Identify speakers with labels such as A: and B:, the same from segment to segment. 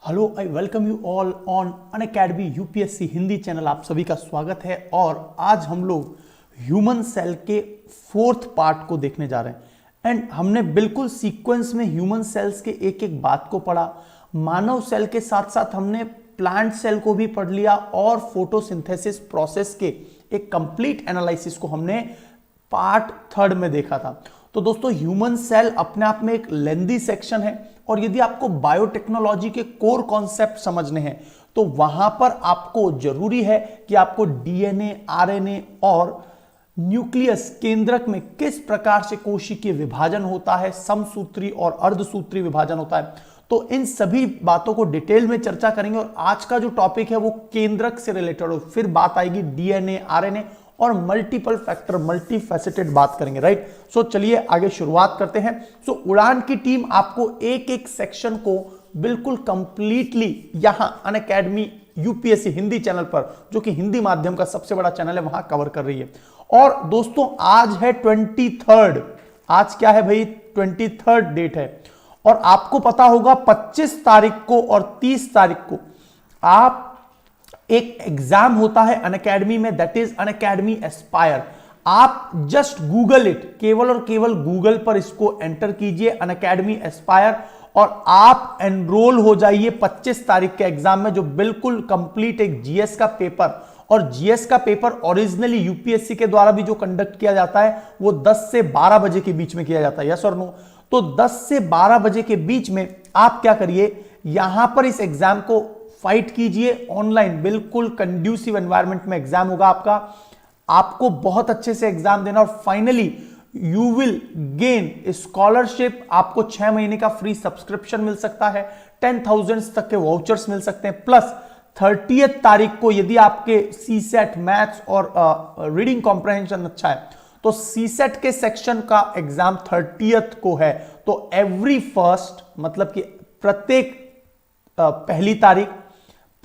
A: Hello, I welcome you all on Unacademy UPSC Hindi channel. आप सभी का स्वागत है और आज हम लोग ह्यूमन सेल के फोर्थ पार्ट को देखने जा रहे हैं। एंड हमने बिल्कुल सीक्वेंस में ह्यूमन सेल्स के एक एक बात को पढ़ा। मानव सेल के साथ साथ हमने प्लांट सेल को भी पढ़ लिया और फोटोसिंथेसिस प्रोसेस के एक कंप्लीट एनालिसिस को हमने पार्ट थर्ड में देखा था। तो दोस्तों, ह्यूमन सेल अपने आप में एक लेंदी सेक्शन है और यदि आपको बायोटेक्नोलॉजी के कोर कॉन्सेप्ट समझने हैं तो वहां पर आपको जरूरी है कि आपको डीएनए, आरएनए और न्यूक्लियस केंद्रक में किस प्रकार से कोशिकीय विभाजन होता है, समसूत्री और अर्धसूत्री विभाजन होता है, तो इन सभी बातों को डिटेल में चर्चा करेंगे। और आज का जो टॉपिक है वो केंद्रक से रिलेटेड हो, फिर बात आएगी डीएनए, आरएनए और मल्टीपल फैक्टर, मल्टीफैसेटेड बात करेंगे, राइट। सो चलिए आगे शुरुआत करते हैं। सो उड़ान की टीम आपको एक एक सेक्शन को बिल्कुल कंप्लीटली यहां अनअकैडमी यूपीएससी हिंदी चैनल पर, जो कि हिंदी माध्यम का सबसे बड़ा चैनल है, वहां कवर कर रही है। और दोस्तों, आज है 23rd। आज क्या है भाई? 23rd डेट है। और आपको पता होगा 25 तारीख को और 30 तारीख को आप एक एग्जाम होता है अनअकैडमी में, दैट इज अनअकैडमी एस्पायर। आप जस्ट गूगल इट, केवल और केवल गूगल पर इसको एंटर कीजिए अनअकैडमी एस्पायर और आप एनरोल हो जाइए 25 तारीख के एग्जाम में, जो बिल्कुल कंप्लीट एक जीएस का पेपर। और जीएस का पेपर ओरिजिनली यूपीएससी के द्वारा भी जो कंडक्ट किया जाता है वो 10 से 12 बजे के बीच में किया जाता है, यस और नो। तो 10 से 12 बजे के बीच में आप क्या करिए, यहां पर इस एग्जाम को फाइट कीजिए ऑनलाइन। बिल्कुल कंड्यूसिव एनवायरनमेंट में एग्जाम होगा आपका। आपको बहुत अच्छे से एग्जाम देना और finally you will gain scholarship. आपको 6 महीने का फ्री सब्सक्रिप्शन मिल सकता है, 10,000 तक के वाउचर्स मिल सकते हैं। प्लस 30th तारीख को यदि आपके सीसेट, मैथ्स और रीडिंग कॉम्प्रहेंशन अच्छा है तो सीसेट के सेक्शन का एग्जाम 30th को है। तो एवरी फर्स्ट, मतलब कि प्रत्येक पहली तारीख,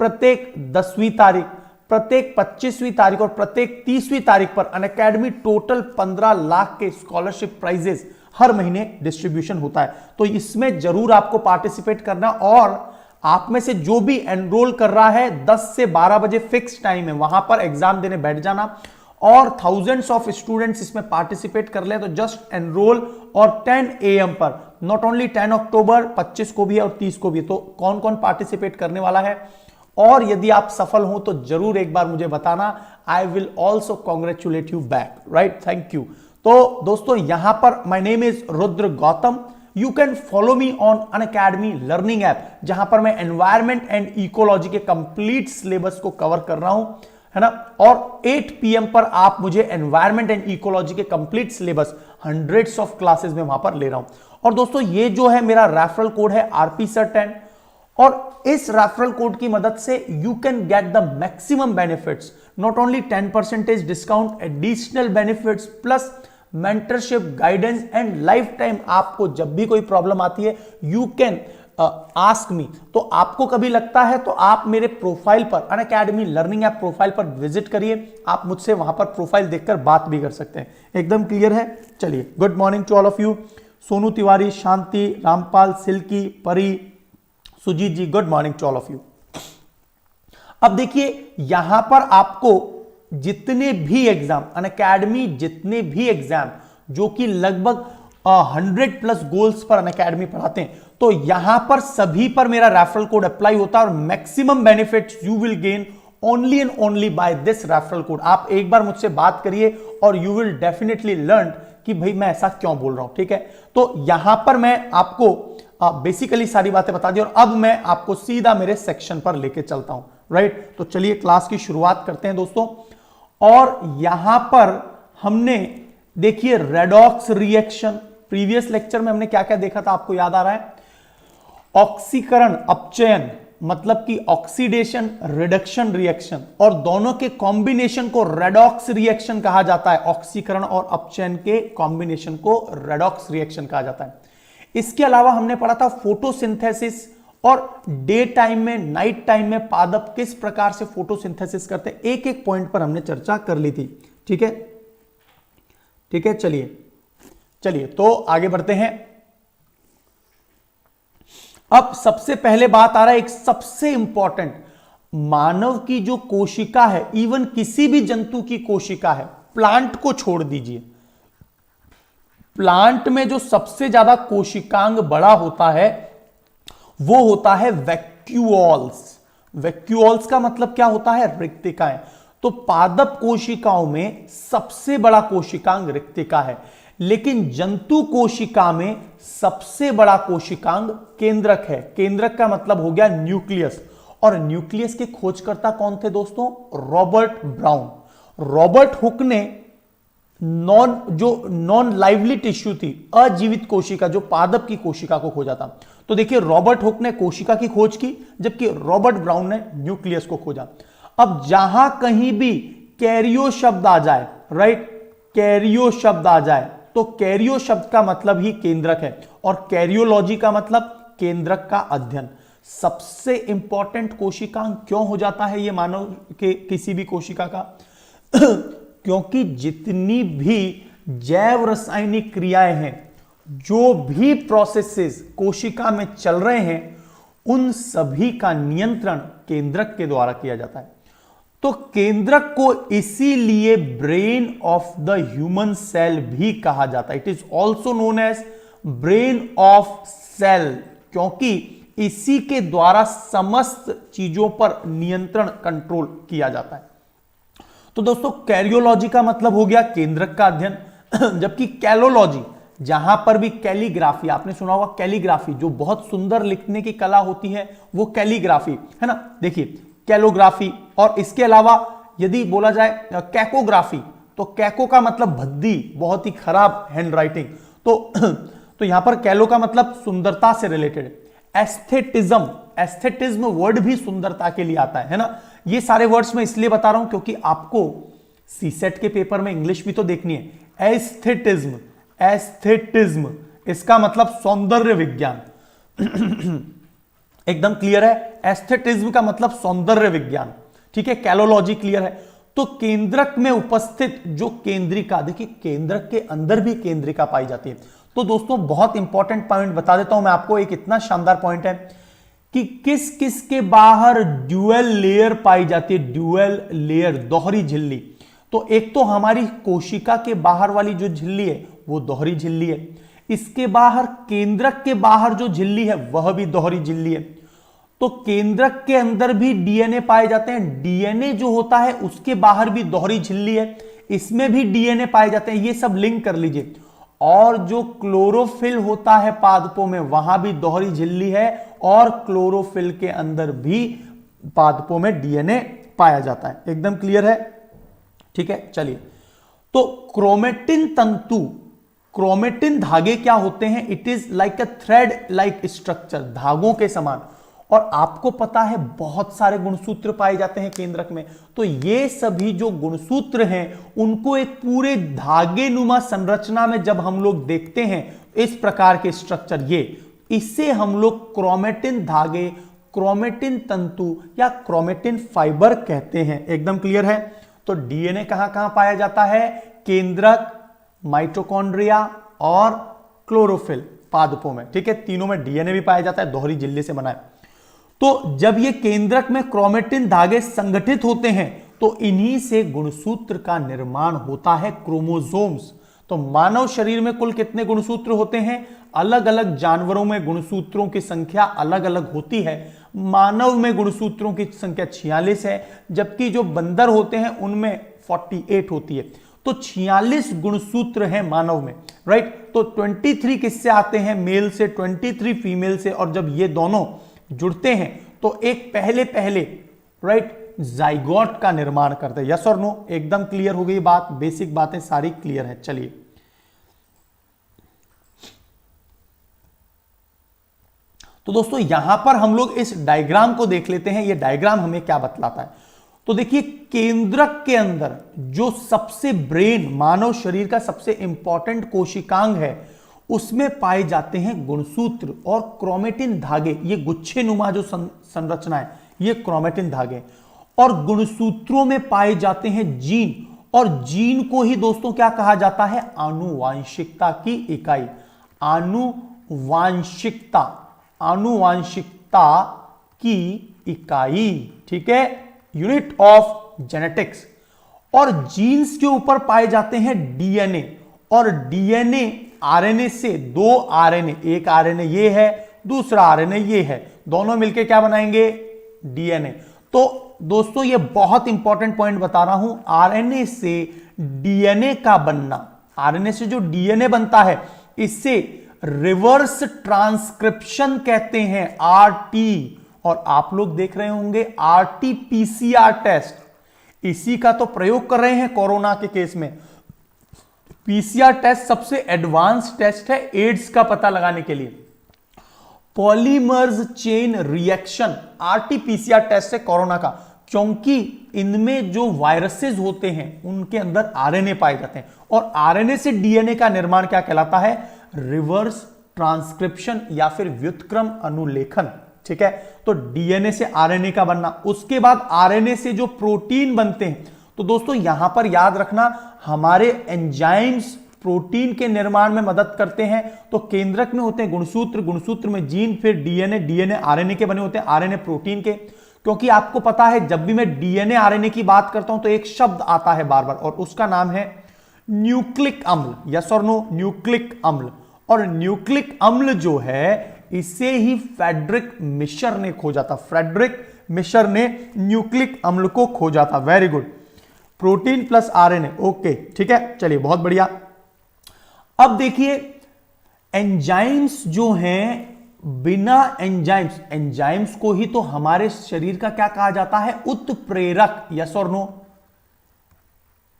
A: प्रत्येक 10वीं तारीख, प्रत्येक 25वीं तारीख और प्रत्येक 30वीं तारीख पर अनअकैडमी टोटल 15 लाख के स्कॉलरशिप प्राइजेस हर महीने डिस्ट्रीब्यूशन होता है। तो इसमें जरूर आपको पार्टिसिपेट करना और आप में से जो भी एनरोल कर रहा है 10 से 12 बजे फिक्स टाइम है, वहां पर एग्जाम देने बैठ जाना। और थाउजेंड्स ऑफ स्टूडेंट्स इसमें पार्टिसिपेट कर ले, तो जस्ट एनरोल। और 10 AM पर, नॉट ओनली 10 अक्टूबर, 25 को भी है और 30 को भी है। तो कौन कौन पार्टिसिपेट करने वाला है और यदि आप सफल हो तो जरूर एक बार मुझे बताना। I will also congratulate you back, right, thank you. तो दोस्तों, यहां पर my name is Rudra Gautam. You can follow me on Unacademy learning app, जहां पर मैं एनवायरमेंट एंड इकोलॉजी के कंप्लीट सिलेबस को कवर कर रहा हूं, है ना। और 8 PM पर आप मुझे एनवायरमेंट एंड इकोलॉजी के complete syllabus hundreds of classes में वहां पर ले रहा हूं। और दोस्तों, ये जो है मेरा रेफरल कोड है RPSir10 और इस रेफरल कोड की मदद से you can get the maximum benefits, not only 10% discount, additional benefits plus mentorship, guidance and life time. आपको जब भी कोई प्रॉब्लम आती है यू कैन आस्क मी। तो आपको कभी लगता है तो आप मेरे प्रोफाइल पर, अनअकैडमी लर्निंग ऐप प्रोफाइल पर विजिट करिए। आप मुझसे वहां पर प्रोफाइल देखकर बात भी कर सकते हैं। एकदम क्लियर है। चलिए, good morning to all of you. Sonu Tiwari, Shanti, Rampal, Silky, Pari, Sujeet ji, good morning to all of you. अब देखिए, यहां पर आपको जितने भी एग्जाम अनअकैडमी, जितने भी एग्जाम जो कि लगभग 100+ गोल्स पर अनअकैडमी पढ़ाते हैं, तो यहां पर सभी पर मेरा रेफरल कोड अप्लाई होता है और maximum benefits you will gain only and only by this referral code. आप एक बार मुझसे बात करिए और यू विल डेफिनेटली लर्न कि भाई मैं ऐसा क्यों बोल रहा हूं, ठीक है। तो यहां पर मैं आपको बेसिकली सारी बातें बता दी और अब मैं आपको सीधा मेरे सेक्शन पर लेके चलता हूं, राइट। तो चलिए क्लास की शुरुआत करते हैं दोस्तों। और यहां पर हमने देखिए रेडॉक्स रिएक्शन, प्रीवियस लेक्चर में हमने क्या क्या देखा था, आपको याद आ रहा है? ऑक्सीकरण अपचयन, मतलब कि ऑक्सीडेशन रिडक्शन रिएक्शन, और दोनों के कॉम्बिनेशन को रेडॉक्स रिएक्शन कहा जाता है। ऑक्सीकरण और अपचयन के कॉम्बिनेशन को रेडॉक्स रिएक्शन कहा जाता है। इसके अलावा हमने पढ़ा था फोटोसिंथेसिस और डे टाइम में, नाइट टाइम में पादप किस प्रकार से फोटोसिंथेसिस करते हैं। एक एक पॉइंट पर हमने चर्चा कर ली थी, ठीक है, ठीक है। चलिए चलिए तो आगे बढ़ते हैं। अब सबसे पहले बात आ रहा है एक सबसे इंपॉर्टेंट, मानव की जो कोशिका है, इवन किसी भी जंतु की कोशिका है, प्लांट को छोड़ दीजिए, प्लांट में जो सबसे ज्यादा कोशिकांग बड़ा होता है वो होता है वैक्यूओल्स। वैक्यूओल्स का मतलब क्या होता है? रिक्तिकाएं। तो पादप कोशिकाओं में सबसे बड़ा कोशिकांग रिक्तिका है, लेकिन जंतु कोशिका में सबसे बड़ा कोशिकांग केंद्रक है। केंद्रक का मतलब हो गया न्यूक्लियस, और न्यूक्लियस के खोजकर्ता कौन थे दोस्तों? Robert brown. रॉबर्ट हुक ने नॉन लाइवली टिश्यू थी, अजीवित कोशिका, जो पादप की कोशिका को खोजा था। तो देखिए, रॉबर्ट हुक ने कोशिका की खोज की, जबकि रॉबर्ट ब्राउन ने न्यूक्लियस को खोजा। अब जहां कहीं भी कैरियो शब्द आ जाए, राइट, कैरियो शब्द आ जाए, तो कैरियो शब्द का मतलब ही केंद्रक है, और कैरियोलॉजी का मतलब केंद्रक का अध्ययन। सबसे इंपॉर्टेंट कोशिकांग क्यों हो जाता है ये मानव के किसी भी कोशिका का? क्योंकि जितनी भी जैव रासायनिक क्रियाएं हैं, जो भी प्रोसेसेस कोशिका में चल रहे हैं, उन सभी का नियंत्रण केंद्रक के द्वारा किया जाता है। तो केंद्रक को इसीलिए brain of the human cell भी कहा जाता है। It is also known as brain of cell, क्योंकि इसी के द्वारा समस्त चीजों पर नियंत्रण, कंट्रोल किया जाता है। तो दोस्तों, कैरियोलॉजी का मतलब हो गया केंद्रक का अध्ययन, जबकि कैलोलॉजी, जहां पर भी कैलीग्राफी, आपने सुना होगा कैलीग्राफी, जो बहुत सुंदर लिखने की कला होती है, वो कैलीग्राफी है ना। देखिए, कैलोग्राफी, और इसके अलावा यदि बोला जाए कैकोग्राफी, तो कैको का मतलब भद्दी, बहुत ही खराब हैंड राइटिंग। तो यहां पर कैलो का मतलब सुंदरता से रिलेटेड। एस्थेटिज्म, एस्थेटिज्म वर्ड भी सुंदरता के लिए आता है ना। ये सारे वर्ड्स मैं इसलिए बता रहा हूं क्योंकि आपको सीसेट के पेपर में इंग्लिश भी तो देखनी है। एस्थेटिज्म, एस्थेटिज्म इसका मतलब सौंदर्य विज्ञान। एकदम क्लियर है? एस्थेटिज्म का मतलब सौंदर्य विज्ञान, ठीक है। कैलोलॉजी क्लियर है? तो केंद्रक में उपस्थित जो केंद्रिका, देखिए केंद्रक के अंदर भी केंद्रिका पाई जाती है। तो दोस्तों, बहुत इंपॉर्टेंट पॉइंट बता देता हूं मैं आपको, एक इतना शानदार पॉइंट है कि किस किस के बाहर ड्यूअल लेयर पाई जाती है। ड्यूअल लेयर, दोहरी झिल्ली। तो एक तो हमारी कोशिका के बाहर वाली जो झिल्ली है वो दोहरी झिल्ली है, इसके बाहर केंद्रक के बाहर जो झिल्ली है वह भी दोहरी झिल्ली है। तो केंद्रक के अंदर भी डीएनए पाए जाते हैं, डीएनए जो होता है उसके बाहर भी दोहरी झिल्ली है, इसमें भी डीएनए पाए जाते हैं, ये सब लिंक कर लीजिए। और जो क्लोरोफिल होता है पादपों में, वहां भी दोहरी झिल्ली है, और क्लोरोफिल के अंदर भी पादपों में डीएनए पाया जाता है। एकदम क्लियर है? ठीक है, चलिए। तो क्रोमेटिन तंतु, क्रोमेटिन धागे क्या होते हैं? It is like a thread like structure, धागों के समान। और आपको पता है बहुत सारे गुणसूत्र पाए जाते हैं केंद्रक में। तो ये सभी जो गुणसूत्र हैं उनको एक पूरे धागे नुमा संरचना में जब हम लोग देखते हैं, इस प्रकार के स्ट्रक्चर, ये इससे हम लोग क्रोमेटिन धागे, क्रोमेटिन तंतु या क्रोमेटिन फाइबर कहते हैं। एकदम क्लियर है? तो डीएनए कहां कहां पाया जाता है? केंद्रक, माइटोकॉन्ड्रिया और क्लोरोफिल, पादपों में, ठीक है। तीनों में डीएनए भी पाया जाता है, दोहरी झिल्ली से बना है। तो जब ये केंद्रक में क्रोमेटिन धागे संगठित होते हैं तो इन्हीं से गुणसूत्र का निर्माण होता है, क्रोमोसोम्स। तो मानव शरीर में कुल कितने गुणसूत्र होते हैं? अलग अलग जानवरों में गुणसूत्रों की संख्या अलग अलग होती है। मानव में गुणसूत्रों की संख्या 46 है, जबकि जो बंदर होते हैं उनमें 48 होती है। तो 46 गुणसूत्र हैं मानव में, राइट। तो 23 किससे आते हैं? मेल से, 23 फीमेल से। और जब ये दोनों जुड़ते हैं तो एक पहले पहले, राइट, जाइगोट का निर्माण करते हैं। यस और नो? एकदम क्लियर हो गई बात, बेसिक बातें सारी क्लियर है। चलिए, तो दोस्तों यहां पर हम लोग इस डायग्राम को देख लेते हैं। यह डायग्राम हमें क्या बतलाता है? तो देखिए, केंद्रक के अंदर जो सबसे ब्रेन, मानव शरीर का सबसे इंपॉर्टेंट कोशिकांग है, उसमें पाए जाते हैं गुणसूत्र और क्रोमेटिन धागे। ये गुच्छे नुमा जो संरचना है, ये क्रोमेटिन धागे। और गुणसूत्रों में पाए जाते हैं जीन, और जीन को ही दोस्तों क्या कहा जाता है? आनुवांशिकता की इकाई। आनुवांशिकता, आनुवांशिकता की इकाई, ठीक है, यूनिट ऑफ जेनेटिक्स। और जीन्स के ऊपर पाए जाते हैं डीएनए, और डीएनए आरएनए से, दो आरएनए, एक आरएनए ये है, दूसरा आरएनए ये है, दोनों मिलके क्या बनाएंगे, डीएनए। तो दोस्तों ये बहुत इंपॉर्टेंट पॉइंट बता रहा हूं, आरएनए से डीएनए का बनना, आरएनए से जो डीएनए बनता है इससे रिवर्स ट्रांसक्रिप्शन कहते हैं, आरटी। और आप लोग देख रहे होंगे आरटी-पीसीआर टेस्ट, इसी का तो प्रयोग कर रहे हैं कोरोना के केस में। पीसीआर टेस्ट सबसे एडवांस टेस्ट है एड्स का पता लगाने के लिए। Polymers chain reaction RT PCR test है कोरोना का, क्योंकि इनमें जो वायरसेस होते हैं उनके अंदर आरएनए पाए जाते हैं, और आरएनए से डीएनए का निर्माण क्या कहलाता है, रिवर्स ट्रांसक्रिप्शन या फिर व्युत्क्रम अनुलेखन, ठीक है। तो डीएनए से आरएनए का बनना, उसके बाद आरएनए से जो प्रोटीन बनते हैं। तो दोस्तों यहां पर याद रखना, हमारे एंजाइम्स प्रोटीन के निर्माण में मदद करते हैं। तो केंद्रक में होते हैं गुणसूत्र, गुणसूत्र में जीन, फिर डीएनए, डीएनए आरएनए के बने होते हैं, आरएनए प्रोटीन के। क्योंकि आपको पता है जब भी मैं डीएनए आरएनए की बात करता हूं तो एक शब्द आता है बार बार, और उसका नाम है न्यूक्लिक अम्ल, यस और नो, न्यूक्लिक अम्ल। और न्यूक्लिक अम्ल जो है इसे ही फ्रेडरिक मिशर ने खोजा था, फ्रेडरिक मिशर ने न्यूक्लिक अम्ल को खोजा था। Very good, protein plus RNA, okay, ठीक है, चलिए बहुत बढ़िया। अब देखिए एंजाइम्स जो हैं, बिना एंजाइम्स, एंजाइम्स को ही तो हमारे शरीर का क्या कहा जाता है, उत्प्रेरक, यस और नो।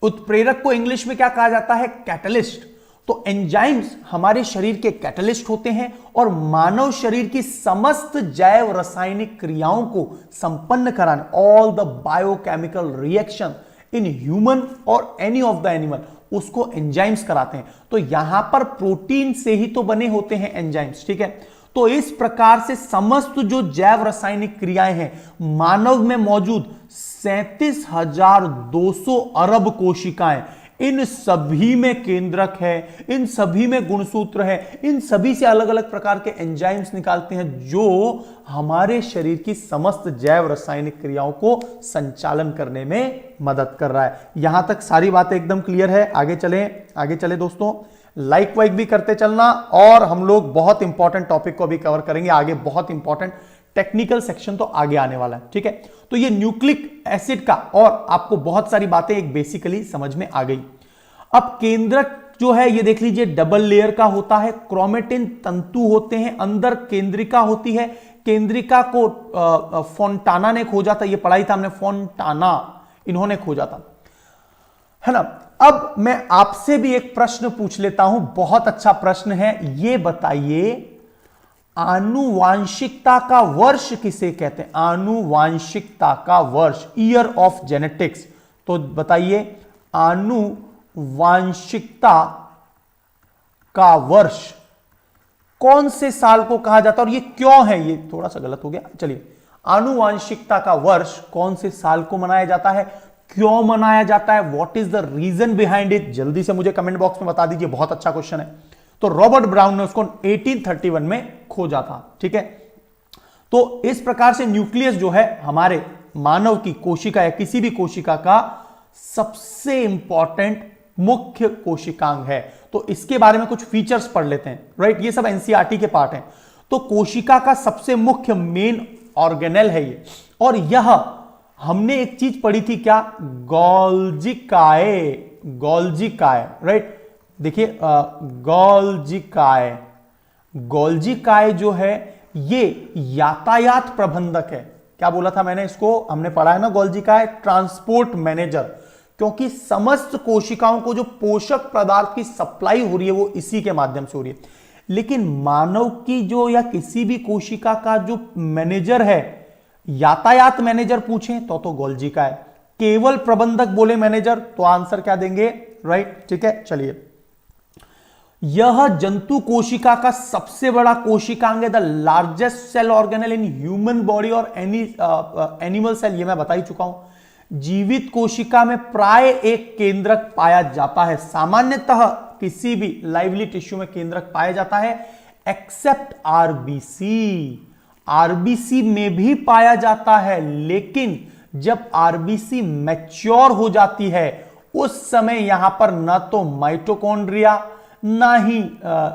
A: उत्प्रेरक को इंग्लिश में क्या कहा जाता है, कैटलिस्ट। तो एंजाइम्स हमारे शरीर के कैटलिस्ट होते हैं और मानव शरीर की समस्त जैव रासायनिक क्रियाओं को संपन्न कराने, all the biochemical reaction in human और एनी ऑफ द एनिमल, उसको एंजाइम्स कराते हैं। तो यहां पर प्रोटीन से ही तो बने होते हैं एंजाइम्स, ठीक है। तो इस प्रकार से समस्त जो जैव रासायनिक क्रियाएं हैं, मानव में मौजूद 37,200 अरब कोशिकाएं, इन सभी में केंद्रक है, इन सभी में गुणसूत्र है, इन सभी से अलग अलग प्रकार के एंजाइम्स निकालते हैं जो हमारे शरीर की समस्त जैव रासायनिक क्रियाओं को संचालन करने में मदद कर रहा है। यहां तक सारी बातें एकदम क्लियर है। आगे चले दोस्तों, लाइक वाइक भी करते चलना, और हम लोग बहुत इंपॉर्टेंट टॉपिक को भी कवर करेंगे आगे, बहुत इंपॉर्टेंट टेक्निकल सेक्शन तो आगे आने वाला है, ठीक है। तो ये न्यूक्लिक एसिड का, और आपको बहुत सारी बातें एक बेसिकली समझ में आ गई। अब केंद्रक जो है ये देख लीजिए डबल लेयर का होता है, क्रोमेटिन तंतु होते हैं, अंदर केंद्रिका होती है। केंद्रिका को फोंटाना ने खोजा था, ये पढ़ाई था हमने, फोंटाना इन्होंने खोजा था, है ना। अब मैं आपसे भी एक प्रश्न पूछ लेता हूं, बहुत अच्छा प्रश्न है, ये बताइए आनुवांशिकता का वर्ष किसे कहते हैं, आनुवांशिकता का वर्ष, ईयर ऑफ जेनेटिक्स। तो बताइए आनुवांशिकता का वर्ष कौन से साल को कहा जाता है, और ये क्यों है, ये थोड़ा सा गलत हो गया, चलिए। आनुवांशिकता का वर्ष कौन से साल को मनाया जाता है, क्यों मनाया जाता है, what is the reason behind it, जल्दी से मुझे कमेंट बॉक्स में बता दीजिए, बहुत अच्छा क्वेश्चन है। तो रॉबर्ट ब्राउन ने उसको 1831 में खोजा था, ठीक है। तो इस प्रकार से न्यूक्लियस जो है हमारे मानव की कोशिका या किसी भी कोशिका का सबसे इंपॉर्टेंट मुख्य कोशिकांग है। तो इसके बारे में कुछ फीचर्स पढ़ लेते हैं, राइट, ये सब एनसीईआरटी के पार्ट हैं। तो कोशिका का सबसे मुख्य मेन ऑर्गेनेल है ये, और यह हमने एक चीज पढ़ी थी क्या, गोल्जिकाए, गोल्जिकाए, राइट। देखिए गोल्जिकाए, गोल्जिकाए जो है ये यातायात प्रबंधक है। क्या बोला था मैंने इसको, हमने पढ़ा है ना, गोल्जिकाए ट्रांसपोर्ट मैनेजर, क्योंकि समस्त कोशिकाओं को जो पोषक पदार्थ की सप्लाई हो रही है वो इसी के माध्यम से हो रही है। लेकिन मानव की जो या किसी भी कोशिका का जो मैनेजर है, यातायात मैनेजर पूछें तो गोल्जिकाए, केवल प्रबंधक बोले मैनेजर तो आंसर क्या देंगे, राइट, ठीक है। चलिए, यह जंतु कोशिका का सबसे बड़ा कोशिकांग है, the largest cell organelle in human body और एनी एनिमल सेल, ये मैं बता ही चुका हूं। जीवित कोशिका में प्राय एक केंद्रक पाया जाता है, सामान्यतः किसी भी लाइवली टिश्यू में केंद्रक पाया जाता है। Accept RBC. आरबीसी में भी पाया जाता है, लेकिन जब आरबीसी मैच्योर हो जाती है उस समय यहां पर ना तो माइटोकॉन्ड्रिया, ना ही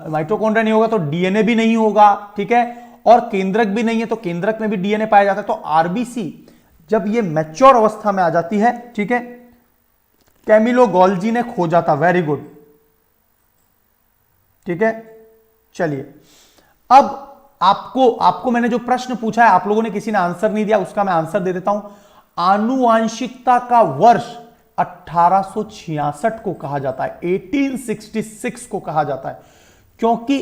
A: माइटोकॉन्ड्रिया नहीं होगा तो डीएनए भी नहीं होगा, ठीक है, और केंद्रक भी नहीं है तो केंद्रक में भी डीएनए पाया जाता है। तो आरबीसी जब ये मैच्योर अवस्था में आ जाती है, ठीक है, कैमिलो गोल्जी ने खोजा था, वेरी गुड, ठीक है। चलिए अब आपको मैंने जो प्रश्न पूछा है, आप लोगों ने किसी ने आंसर नहीं दिया, उसका मैं आंसर दे देता हूं। आनुवांशिकता का वर्ष 1866 को कहा जाता है, 1866 को कहा जाता है, क्योंकि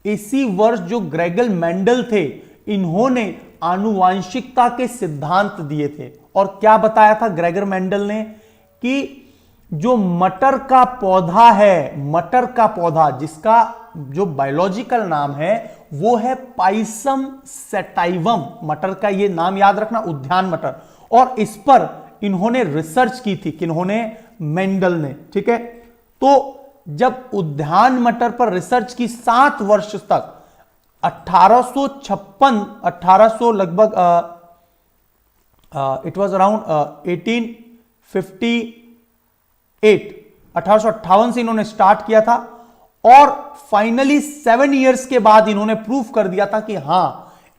A: इसी वर्ष जो ग्रेगल मेंडल थे, इन्होंने आनुवांशिकता के सिद्धांत दिए थे। और क्या बताया था ग्रेगर मेंडल ने कि जो मटर का पौधा है, मटर का पौधा जिसका जो बायोलॉजिकल नाम है वो है पाइसम सेटाइवम, मटर का ये नाम याद रखना, उद्यान मटर, और इस पर इन्होंने रिसर्च की थी, किन्होंने, मेंडल ने, ठीक है। तो जब उद्यान मटर पर रिसर्च की 7 वर्ष तक 1856 लगभग इट वाज अराउंड 1858 से इन्होंने स्टार्ट किया था, और फाइनली 7 इयर्स के बाद इन्होंने प्रूफ कर दिया था कि हां,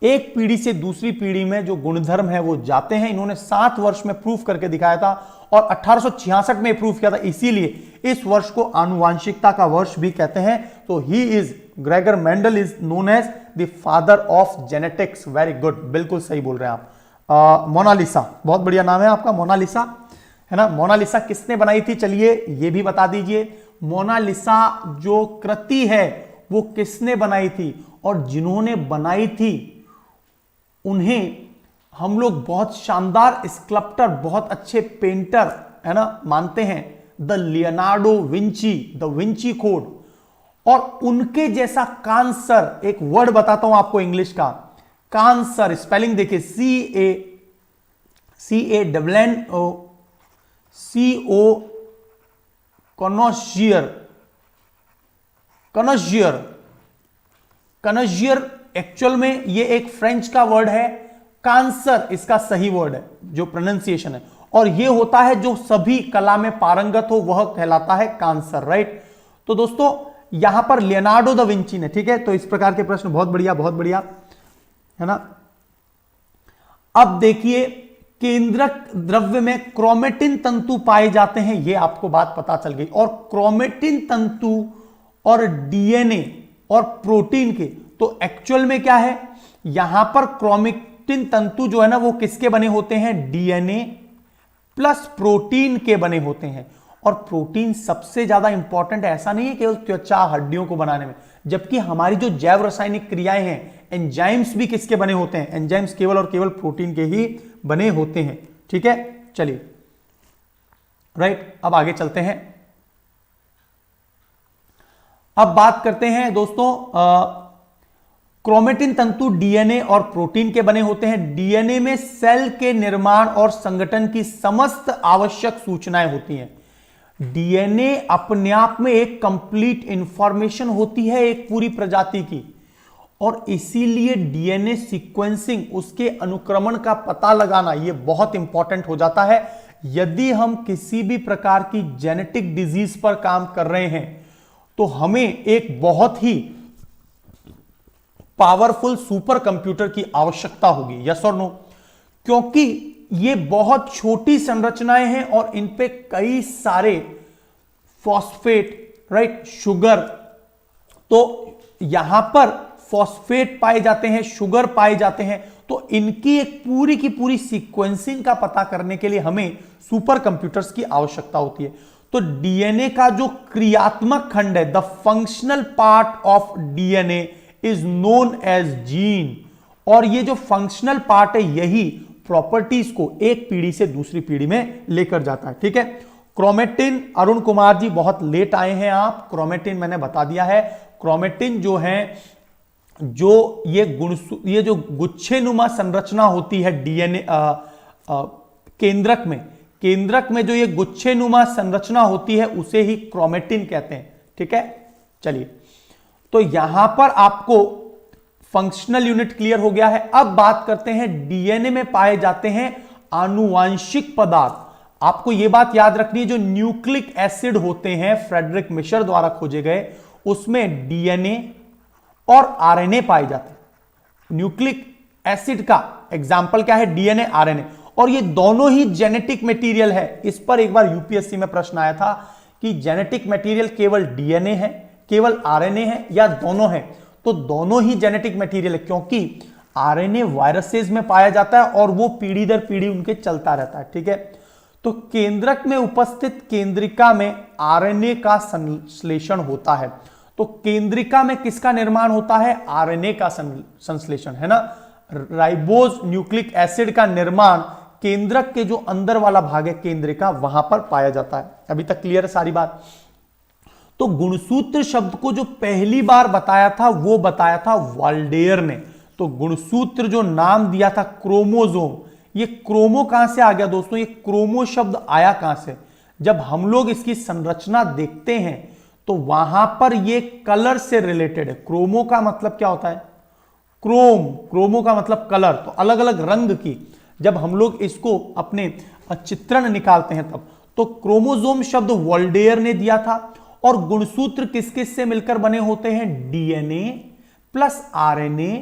A: एक पीढ़ी से दूसरी पीढ़ी में जो गुणधर्म है वो जाते हैं। इन्होंने 7 वर्ष में प्रूफ करके दिखाया था, और 1866 में प्रूफ किया था, इसीलिए इस वर्ष को आनुवांशिकता का वर्ष भी कहते हैं। तो he is, Gregor Mendel is known as the father of genetics. Very good, बिल्कुल सही बोल रहे हैं आप। मोनालिसा, बहुत बढ़िया नाम है आपका, मोनालिसा, है ना। मोनालिसा किसने बनाई थी, चलिए ये भी बता दीजिए। मोनालिसा जो कृति है वो किसने बनाई थी, और जिन्होंने बनाई थी उन्हें हम लोग बहुत शानदार स्कल्प्टर, बहुत अच्छे पेंटर, है ना, मानते हैं, the Leonardo Vinci, the Vinci code. और उनके जैसा कांसर, एक वर्ड बताता हूं आपको इंग्लिश का, कांसर, स्पेलिंग देखिए, CANCO, कनजियर, एक्चुअल में ये एक फ्रेंच का वर्ड है, कांसर इसका सही वर्ड है जो प्रोनाउंसिएशन है, और ये होता है जो सभी कला में पारंगत हो वह कहलाता है कांसर, राइट। तो दोस्तों यहां पर लियोनार्डो दा विंची ने, ठीक है, तो इस प्रकार के प्रश्न, बहुत बढ़िया, बहुत बढ़िया, है ना। अब देखिए, केंद्रक द्रव्य में क्रोमेटिन तंतु पाए जाते हैं, ये आपको बात पता चल गई। और क्रोमेटिन तंतु और डीएनए और प्रोटीन के, तो एक्चुअल में क्या है, यहां पर क्रोमेटिन तंतु जो है ना वो किसके बने होते हैं, डीएनए प्लस प्रोटीन के बने होते हैं। और प्रोटीन सबसे ज्यादा इंपॉर्टेंट है, ऐसा नहीं है केवल त्वचा हड्डियों को बनाने में, जबकि हमारी जो जैव रासायनिक क्रियाएं हैं, एंजाइम्स भी किसके बने होते हैं, एंजाइम्स केवल और केवल प्रोटीन के ही बने होते हैं, ठीक है। चलिए राइट, अब आगे चलते हैं। अब बात करते हैं दोस्तों, क्रोमेटिन तंतु डीएनए और प्रोटीन के बने होते हैं। डीएनए में सेल के निर्माण और संगठन की समस्त आवश्यक सूचनाएं होती हैं। डीएनए अपने आप में एक कंप्लीट इंफॉर्मेशन होती है एक पूरी प्रजाति की, और इसीलिए डीएनए सीक्वेंसिंग, उसके अनुक्रमण का पता लगाना, यह बहुत इंपॉर्टेंट हो जाता है। यदि हम किसी भी प्रकार की जेनेटिक डिजीज पर काम कर रहे हैं तो हमें एक बहुत ही पावरफुल सुपर कंप्यूटर की आवश्यकता होगी, यस और नो, क्योंकि ये बहुत छोटी संरचनाएं हैं और इन पे कई सारे फॉस्फेट, राइट, शुगर, तो यहां पर फॉस्फेट पाए जाते हैं, शुगर पाए जाते हैं, तो इनकी एक पूरी की पूरी सीक्वेंसिंग का पता करने के लिए हमें सुपर कंप्यूटर्स की आवश्यकता होती है। तो डीएनए का जो क्रियात्मक खंड है, the functional part of DNA is known as gene, और ये जो फंक्शनल पार्ट है यही प्रॉपर्टीज को एक पीढ़ी से दूसरी पीढ़ी में लेकर जाता है, ठीक है। क्रोमेटिन, अरुण कुमार जी बहुत लेट आए हैं आप, क्रोमेटिन मैंने बता दिया है। क्रोमेटिन जो है, जो ये जो गुच्छेनुमा संरचना होती है डीएनए केंद्रक में जो ये गुच्छेनुमा संरचना होती है उसे ही क्रोमेटिन कहते हैं, ठीक है। चलिए, तो यहां पर आपको फंक्शनल यूनिट क्लियर हो गया है। अब बात करते हैं डीएनए में पाए जाते हैं आनुवांशिक पदार्थ। आपको यह बात याद रखनी है, जो न्यूक्लिक एसिड होते हैं फ्रेडरिक मिशर द्वारा खोजे गए, उसमें डीएनए और आरएनए पाए जाते हैं। न्यूक्लिक एसिड का एग्जाम्पल क्या है? डीएनए, आरएनए, और ये दोनों ही जेनेटिक मटेरियल है। इस पर एक बार यूपीएससी में प्रश्न आया था कि जेनेटिक मटेरियल केवल डीएनए है, केवल आरएनए है, या दोनों है? तो दोनों ही जेनेटिक मटेरियल है, क्योंकि आरएनए वायरसेस में पाया जाता है और वो पीढ़ी दर पीढ़ी उनके चलता रहता है। ठीक है, तो केंद्रक में उपस्थित केंद्रिका में आरएनए का संश्लेषण होता है। तो केंद्रिका में किसका निर्माण होता है? आरएनए का संश्लेषण, है ना। राइबोज न्यूक्लिक एसिड का निर्माण केंद्रक के जो अंदर वाला भाग है केंद्रिका, वहां पर पाया जाता है। अभी तक क्लियर है सारी बात? तो गुणसूत्र शब्द को जो पहली बार बताया था वो बताया था वाल्डेयर ने। तो गुणसूत्र जो नाम दिया था क्रोमोसोम, ये क्रोमो कहां से आ गया दोस्तों? ये क्रोमो शब्द आया कहां से? जब हम लोग इसकी संरचना देखते हैं तो वहां पर ये कलर से रिलेटेड है। क्रोमो का मतलब क्या होता है? क्रोमो का मतलब कलर। तो अलग अलग रंग की जब हम लोग इसको अपने चित्रण निकालते हैं तब, तो क्रोमोसोम शब्द वाल्डेयर ने दिया था। और गुणसूत्र किस किस से मिलकर बने होते हैं? DNA plus RNA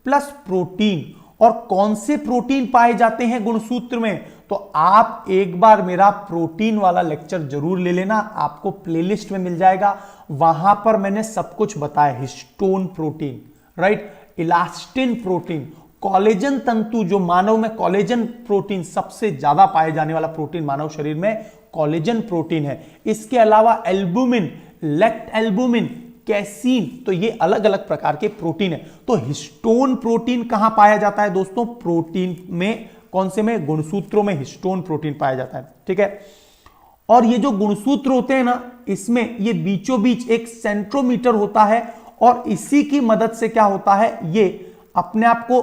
A: plus protein. और कौन से प्रोटीन पाए जाते हैं गुणसूत्र में? तो आप एक बार मेरा प्रोटीन वाला लेक्चर जरूर ले लेना, आपको प्लेलिस्ट में मिल जाएगा, वहां पर मैंने सब कुछ बताया। Histone protein, right, elastin protein, collagen तंतु, जो मानव में कोलेजन प्रोटीन सबसे ज्यादा पाए जाने वाला प्रोटीन मानव शरीर में कोलेजन प्रोटीन है। इसके अलावा एल्बुमिन, लेक्ट एल्बुमिन, कैसीन, तो ये अलग अलग प्रकार के प्रोटीन है। तो हिस्टोन प्रोटीन कहां पाया जाता है दोस्तों? प्रोटीन में, कौन से में? गुणसूत्रों में हिस्टोन प्रोटीन पाया जाता है। ठीक है, और ये जो गुणसूत्र होते हैं ना, इसमें ये बीचों बीच एक सेंट्रोमीटर होता है, और इसी की मदद से क्या होता है, ये अपने आप को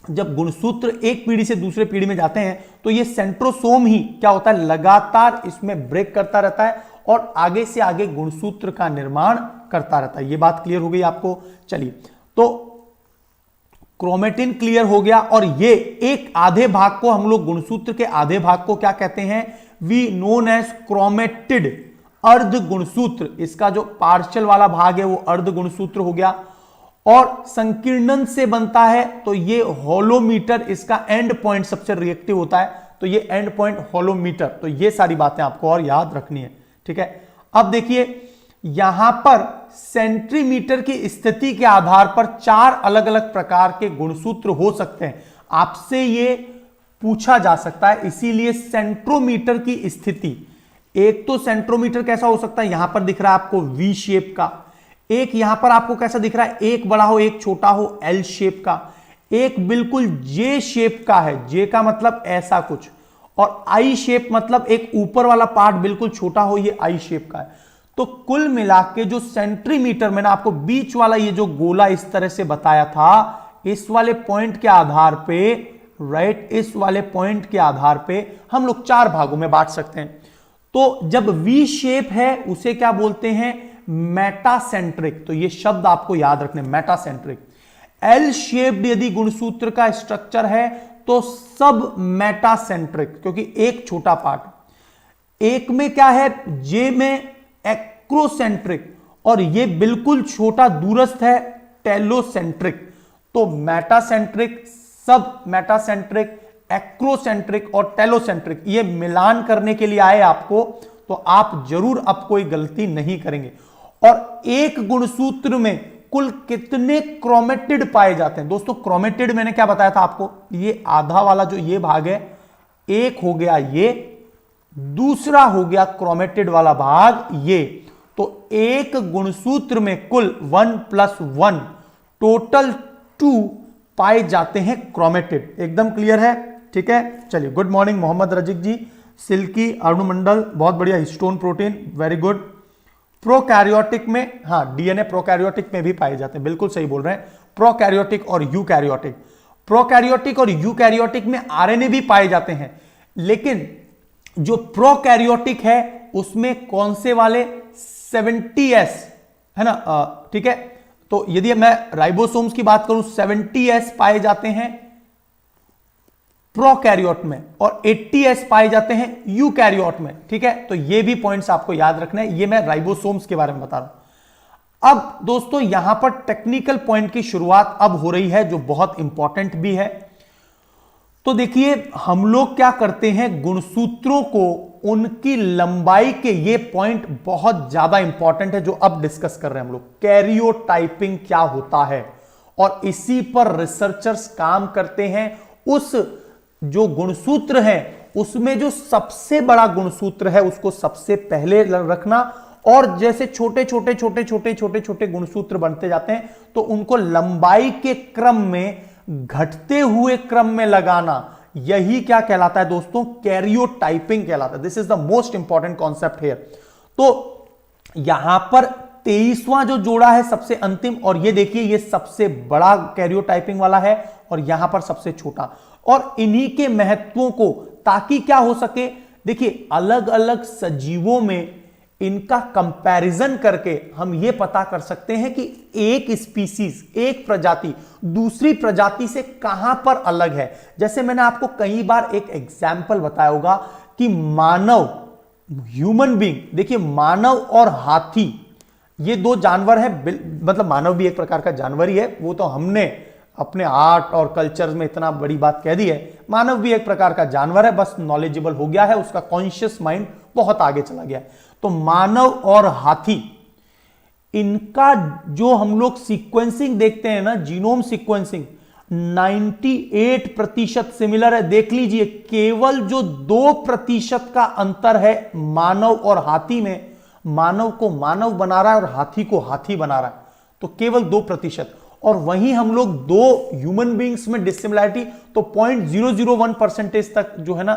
A: जब गुणसूत्र एक पीढ़ी से दूसरे पीढ़ी में जाते हैं तो ये सेंट्रोसोम ही क्या होता है, लगातार इसमें ब्रेक करता रहता है और आगे से आगे गुणसूत्र का निर्माण करता रहता है। ये बात क्लियर हो गई आपको? चलिए, तो क्रोमेटिन क्लियर हो गया। और ये एक आधे भाग को हम लोग, गुणसूत्र के आधे भाग को क्या कहते हैं? वी नोन एज क्रोमेटिड, अर्ध गुणसूत्र। इसका जो पार्शियल वाला भाग है वो अर्ध गुणसूत्र हो गया। और संकीर्णन से बनता है तो ये होलोमीटर, इसका एंड पॉइंट सबसे रिएक्टिव होता है, तो ये एंड पॉइंट होलोमीटर। तो ये सारी बातें आपको और याद रखनी है। ठीक है, अब देखिए यहां पर सेंटीमीटर की स्थिति के आधार पर 4 अलग अलग प्रकार के गुणसूत्र हो सकते हैं। आपसे ये पूछा जा सकता है, इसीलिए सेंट्रोमीटर की स्थिति, एक तो सेंट्रोमीटर कैसा हो सकता है, यहां पर दिख रहा है आपको वी शेप का, एक यहां पर आपको कैसा दिख रहा है, एक बड़ा हो एक छोटा हो, एल शेप का, एक बिल्कुल जे शेप का है, जे का मतलब ऐसा कुछ, और आई शेप मतलब एक ऊपर वाला पार्ट बिल्कुल छोटा हो, ये आई शेप का है। तो कुल मिला के जो सेंटीमीटर, मैंने आपको बीच वाला ये जो गोला इस तरह से बताया था, इस वाले पॉइंट के आधार पे, राइट, इस वाले पॉइंट के आधार पे हम लोग 4 भागों में बांट सकते हैं। तो जब वी शेप है उसे क्या बोलते हैं? मेटासेंट्रिक। तो ये शब्द आपको याद रखने, मेटासेंट्रिक। एल शेप्ड यदि गुणसूत्र का स्ट्रक्चर है तो सब मेटासेंट्रिक, क्योंकि एक छोटा पार्ट। एक में क्या है, जे में एक्रोसेंट्रिक, और ये बिल्कुल छोटा दूरस्थ है टेलोसेंट्रिक। तो मेटासेंट्रिक, सब मेटासेंट्रिक, एक्रोसेंट्रिक और टेलोसेंट्रिक, ये मिलान करने के लिए आए आपको, तो आप जरूर अब कोई गलती नहीं करेंगे। और एक गुणसूत्र में कुल कितने क्रोमेटिड पाए जाते हैं दोस्तों? क्रोमेटिड मैंने क्या बताया था आपको, ये आधा वाला जो ये भाग है, एक हो गया ये, दूसरा हो गया क्रोमेटिड वाला भाग ये। तो एक गुणसूत्र में कुल 1 + 1 टोटल 2 पाए जाते हैं क्रोमेटिड। एकदम क्लियर है? ठीक है, चलिए, गुड मॉर्निंग मोहम्मद रजिक जी, सिल्की, अरुणमंडल, बहुत बढ़िया, histone protein, very good. Prokaryotic में, हाँ, डीएनए प्रोकैरियोटिक में भी पाए जाते हैं, बिल्कुल सही बोल रहे हैं, प्रोकैरियोटिक और यूकैरियोटिक। प्रोकैरियोटिक और यूकैरियोटिक में आरएनए भी पाए जाते हैं, लेकिन जो प्रोकैरियोटिक है उसमें कौन से वाले? 70S, है ना, ठीक है। तो यदि मैं राइबोसोम्स की बात करूं 70S पाए जाते हैं प्रोकैरियोट में और 80S पाए जाते हैं यूकैरियोट में, ठीक है। तो ये भी पॉइंट्स आपको याद रखना है, ये मैं राइबोसोम्स के बारे में बता रहा हूं। अब दोस्तों यहां पर टेक्निकल पॉइंट की शुरुआत अब हो रही है जो बहुत इंपॉर्टेंट भी है। तो देखिए हम लोग क्या करते हैं, गुणसूत्रों को उनकी लंबाई के, ये पॉइंट बहुत ज्यादा इंपॉर्टेंट है जो अब डिस्कस कर रहे हैं हम लोग, कैरियोटाइपिंग क्या होता है, और इसी पर रिसर्चर्स काम करते हैं। उस जो गुणसूत्र है उसमें जो सबसे बड़ा गुणसूत्र है उसको सबसे पहले रखना, और जैसे छोटे छोटे छोटे छोटे छोटे छोटे गुणसूत्र बनते जाते हैं तो उनको लंबाई के क्रम में, घटते हुए क्रम में लगाना, यही क्या कहलाता है दोस्तों, कैरियोटाइपिंग कहलाता है। This is the most important concept here. तो यहां पर 23वां जो जोड़ा है सबसे अंतिम, और ये देखिए ये सबसे बड़ा कैरियोटाइपिंग वाला है और यहां पर सबसे छोटा, और इन्हीं के महत्वों को, ताकि क्या हो सके, देखिए अलग अलग सजीवों में इनका कंपैरिजन करके हम यह पता कर सकते हैं कि एक स्पीसीज, एक प्रजाति दूसरी प्रजाति से कहां पर अलग है। जैसे मैंने आपको कई बार एक एग्जाम्पल बताया होगा कि मानव, ह्यूमन बीइंग, देखिए मानव और हाथी ये दो जानवर है, मतलब मानव भी एक प्रकार का जानवर ही है, वो तो हमने अपने आर्ट और कल्चर में इतना बड़ी बात कह दी है। मानव भी एक प्रकार का जानवर है, बस नॉलेजेबल हो गया है, उसका कॉन्शियस माइंड बहुत आगे चला गया है। तो मानव और हाथी, इनका जो हम लोग सीक्वेंसिंग देखते हैं ना, जीनोम सीक्वेंसिंग 98% सिमिलर है। देख लीजिए केवल जो 2% का अंतर है मानव और हाथी में, मानव को मानव बना रहा है और हाथी को हाथी बना रहा है, तो केवल 2%। और वहीं हम लोग दो ह्यूमन बीइंग्स में डिसिमिलैरिटी तो 0.001% तक जो है ना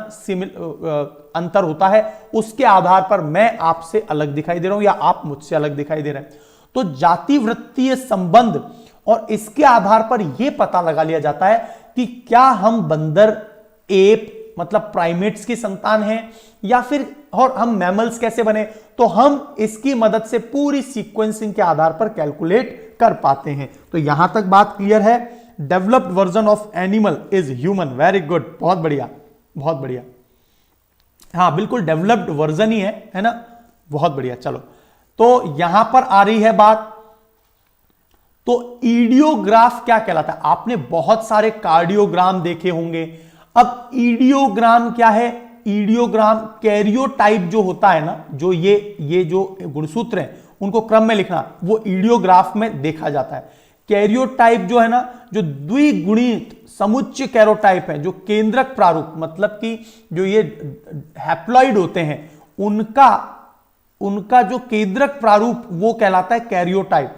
A: अंतर होता है। उसके आधार पर मैं आपसे अलग दिखाई दे रहा हूं या आप मुझसे अलग दिखाई दे रहे हैं। तो जाति वृत्तीय संबंध, और इसके आधार पर यह पता लगा लिया जाता है कि क्या हम बंदर, एप मतलब प्राइमेट्स की संतान हैं या फिर, और हम मैमल्स कैसे बने, तो हम इसकी मदद से पूरी सीक्वेंसिंग के आधार पर कैलकुलेट कर पाते हैं। तो यहां तक बात क्लियर है। Developed version of animal is human, very good, बहुत बढ़िया बहुत बढ़िया। हाँ बिल्कुल डेवलप्ड वर्जन ही है ना, बहुत बढ़िया। चलो तो यहां पर आ रही है बात, तो ईडियोग्राफ क्या कहलाता है। आपने बहुत सारे कार्डियोग्राम देखे होंगे, अब ईडियोग्राम क्या है, ईडियोग्राम कैरियोटाइप जो होता है ना, जो ये जो गुणसूत्र हैं उनको क्रम में लिखना, वो ईडियोग्राफ में देखा जाता है। कैरियोटाइप जो है ना, जो द्विगुणित समुच्चय कैरोटाइप है, जो केंद्रक प्रारूप, मतलब कि जो ये हैप्लॉइड होते हैं उनका जो केंद्रक प्रारूप वो कहलाता है कैरियोटाइप।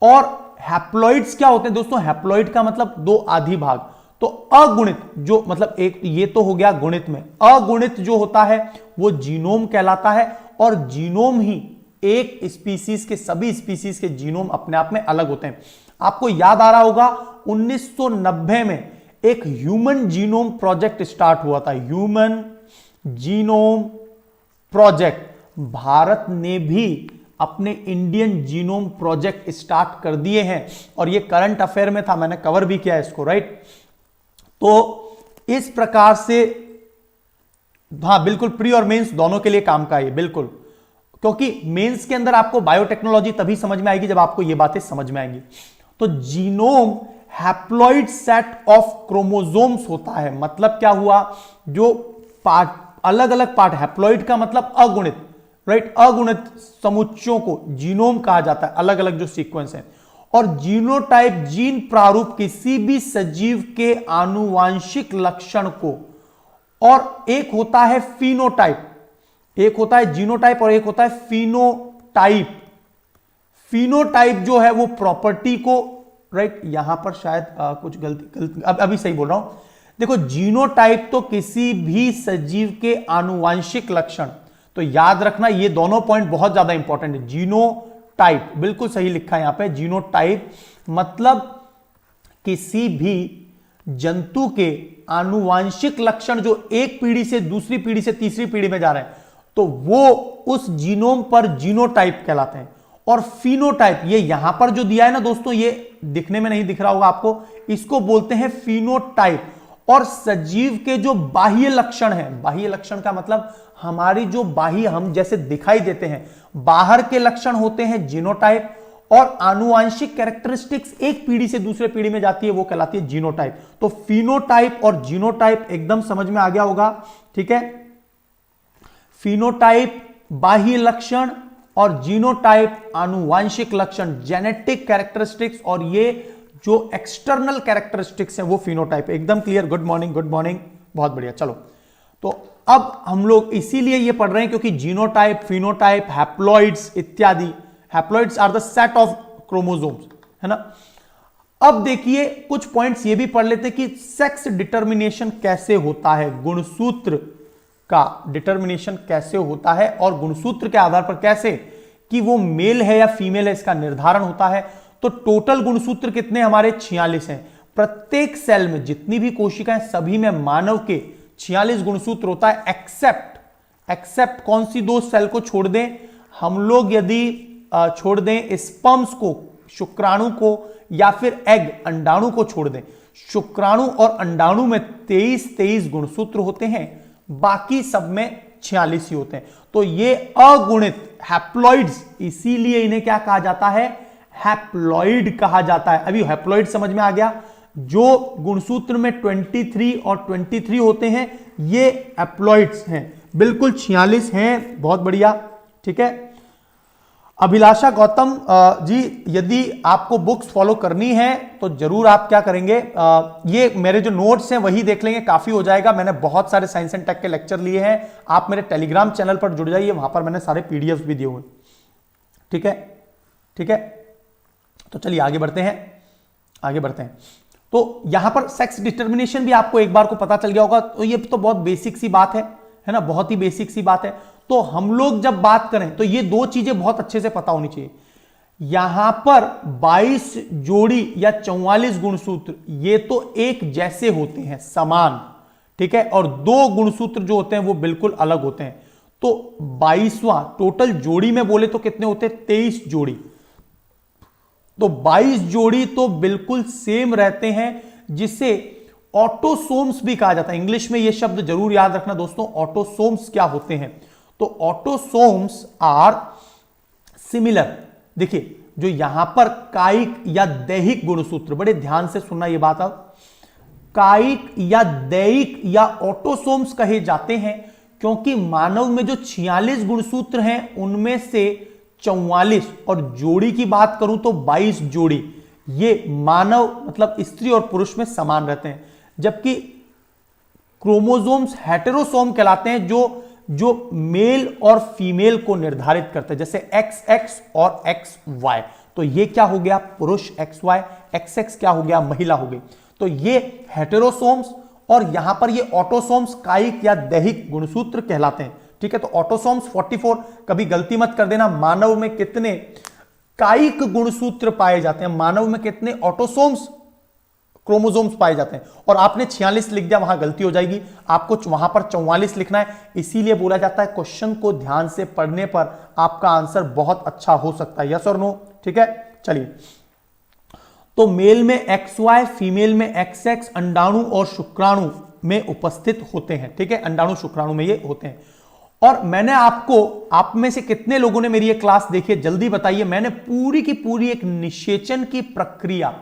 A: और हैप्लॉइड्स क्या होते हैं दोस्तों, हैप्लॉइड का मतलब दो आधी भाग, तो अगुणित जो मतलब एक, ये तो हो गया गुणित में, अगुणित जो होता है वो जीनोम कहलाता है। और जीनोम ही एक स्पीसीज के, सभी स्पीसीज के जीनोम अपने आप में अलग होते हैं। आपको याद आ रहा होगा 1990 में एक ह्यूमन जीनोम प्रोजेक्ट स्टार्ट हुआ था, ह्यूमन जीनोम प्रोजेक्ट। भारत ने भी अपने इंडियन जीनोम प्रोजेक्ट स्टार्ट कर दिए हैं, और ये करंट अफेयर में था, मैंने कवर भी किया इसको, राइट। तो इस प्रकार से हाँ बिल्कुल, प्री और मेंस दोनों के लिए काम का है बिल्कुल, क्योंकि मेंस के अंदर आपको बायोटेक्नोलॉजी तभी समझ में आएगी जब आपको ये बातें समझ में आएंगी। तो genome haploid set of chromosomes होता है, मतलब क्या हुआ, जो पार्ट, अलग अलग पार्ट, हैप्लॉइड का मतलब अगुणित, राइट, अगुणित समुच्चयों को जीनोम कहा जाता है, अलग अलग जो सीक्वेंस है। और जीनोटाइप, जीन प्रारूप किसी भी सजीव के आनुवांशिक लक्षण को, और एक होता है फिनोटाइप, एक होता है जीनोटाइप और एक होता है फिनोटाइप। फिनोटाइप जो है वो प्रॉपर्टी को, राइट, यहां पर शायद कुछ गलती अभी सही बोल रहा हूं। देखो जीनोटाइप तो किसी भी सजीव के आनुवांशिक लक्षण, तो याद रखना ये दोनों पॉइंट बहुत ज्यादा इंपॉर्टेंट है। जीनोटाइप बिल्कुल सही लिखा है यहां पे, जीनोटाइप मतलब किसी भी जंतु के आनुवांशिक लक्षण जो एक पीढ़ी से दूसरी पीढ़ी से तीसरी पीढ़ी में जा रहे हैं, तो वो उस जीनोम पर जीनोटाइप कहलाते हैं। और फिनोटाइप, ये यहां पर जो दिया है ना दोस्तों, ये दिखने में नहीं दिख रहा होगा आपको, इसको बोलते हैं फिनोटाइप। और सजीव के जो बाह्य लक्षण है, बाह्य लक्षण का मतलब हमारी जो बाह्य हम जैसे दिखाई देते हैं, बाहर के लक्षण होते हैं जीनोटाइप, और आनुवांशिक कैरेक्टरिस्टिक्स एक पीढ़ी से दूसरे पीढ़ी में जाती है, वो कहलाती है जीनोटाइप। तो फिनोटाइप और जीनोटाइप एकदम समझ में आ गया होगा, ठीक है। फिनोटाइप बाह्य लक्षण और जीनोटाइप आनुवांशिक लक्षण, जेनेटिक कैरेक्टरिस्टिक्स, और ये जो एक्सटर्नल कैरेक्टरिस्टिक्स है वो फिनोटाइप। एकदम clear, good morning, good morning, बहुत बढ़िया। चलो, तो अब हम लोग इसीलिए ये पढ़ रहे हैं क्योंकि जीनोटाइप, फिनोटाइप, हैप्लॉइड्स इत्यादि, haploids are the set of chromosomes, है ना। अब देखिए कुछ पॉइंट्स ये भी पढ़ लेते कि सेक्स डिटर्मिनेशन कैसे होता है, गुणसूत्र का डिटर्मिनेशन कैसे होता है, और गुणसूत्र के आधार पर कैसे कि वो मेल है या फीमेल है इसका निर्धारण होता है। तो टोटल गुणसूत्र कितने हमारे 46 हैं। प्रत्येक सेल में जितनी भी कोशिकाएं, सभी में मानव के 46 गुणसूत्र होता है, एक्सेप्ट कौन सी दो सेल को छोड़ दें, हम लोग यदि छोड़ दें स्पर्म्स को, शुक्राणु को, या फिर एग अंडाणु को छोड़ दें। शुक्राणु और अंडाणु में 23 गुणसूत्र होते हैं, बाकी सब में 46 ही होते हैं। तो ये अगुणित हैप्लॉइड्स, इसीलिए इन्हें क्या कहा जाता है, हैप्लॉइड कहा जाता है। अभी हैप्लॉइड समझ में आ गया, जो गुणसूत्र में 23 और 23 होते हैं ये हैप्लॉइड्स हैं, बिल्कुल 46 हैं, बहुत बढ़िया, ठीक है। अभिलाषा गौतम जी, यदि आपको बुक्स फॉलो करनी है तो जरूर आप क्या करेंगे, ये मेरे जो नोट्स हैं वही देख लेंगे, काफी हो जाएगा। मैंने बहुत सारे साइंस एंड टेक के लेक्चर लिए हैं, आप मेरे टेलीग्राम चैनल पर जुड़ जाइए, वहां पर मैंने सारे पीडीएफ भी दिए हुए, ठीक है, ठीक है। तो चलिए आगे बढ़ते हैं। तो यहां पर सेक्स डिटर्मिनेशन भी आपको एक बार को पता चल गया होगा, तो ये तो बहुत बेसिक सी बात है ना, बहुत ही बेसिक सी बात है। तो हम लोग जब बात करें तो ये दो चीजें बहुत अच्छे से पता होनी चाहिए। यहां पर 22 जोड़ी या 44 गुणसूत्र, ये तो एक जैसे होते हैं, समान, ठीक है, और दो गुणसूत्र जो होते हैं वो बिल्कुल अलग होते हैं। तो 22वां टोटल जोड़ी में बोले तो कितने होते हैं, 23 जोड़ी। तो 22 जोड़ी तो बिल्कुल सेम रहते हैं, जिसे ऑटोसोम्स भी कहा जाता है। इंग्लिश में यह शब्द जरूर याद रखना दोस्तों, ऑटोसोम्स क्या होते हैं। तो ऑटोसोम्स आर सिमिलर। देखिए जो यहां पर कायिक या दैहिक गुणसूत्र, बड़े ध्यान से सुनना यह बात, अब कायिक या दैहिक या ऑटोसोम्स कहे जाते हैं, क्योंकि मानव में जो 46 गुणसूत्र हैं उनमें से 44, और जोड़ी की बात करूं तो 22 जोड़ी, ये मानव मतलब स्त्री और पुरुष में समान रहते हैं। जबकि क्रोमोसोम्स हेटेरोसोम कहलाते हैं, जो मेल और फीमेल को निर्धारित करते हैं, जैसे XX और XY। तो ये क्या हो गया, पुरुष XY, XX क्या हो गया, महिला हो गई। तो ये हेटेरोसोम्स, और यहां पर ये ऑटोसोम्स कायिक या दैहिक गुणसूत्र कहलाते हैं, ठीक है। तो ऑटोसोम्स 44, कभी गलती मत कर देना, मानव में कितने कायिक गुणसूत्र पाए जाते हैं, मानव में कितने ऑटोसोम्स क्रोमोसोम्स पाए जाते हैं, और आपने 46 लिख दिया, वहां गलती हो जाएगी, आपको वहां पर 44 लिखना है। इसीलिए बोला जाता है क्वेश्चन को ध्यान से पढ़ने पर आपका आंसर बहुत अच्छा हो सकता है, यस और नो, ठीक है। चलिए, तो मेल में XY, फीमेल में XX, अंडाणु और शुक्राणु में उपस्थित होते हैं, ठीक है, अंडाणु शुक्राणु में ये होते हैं। और मैंने आपको, आप में से कितने लोगों ने मेरी ये क्लास देखी है, जल्दी बताइए। मैंने पूरी की पूरी एक निषेचन की प्रक्रिया,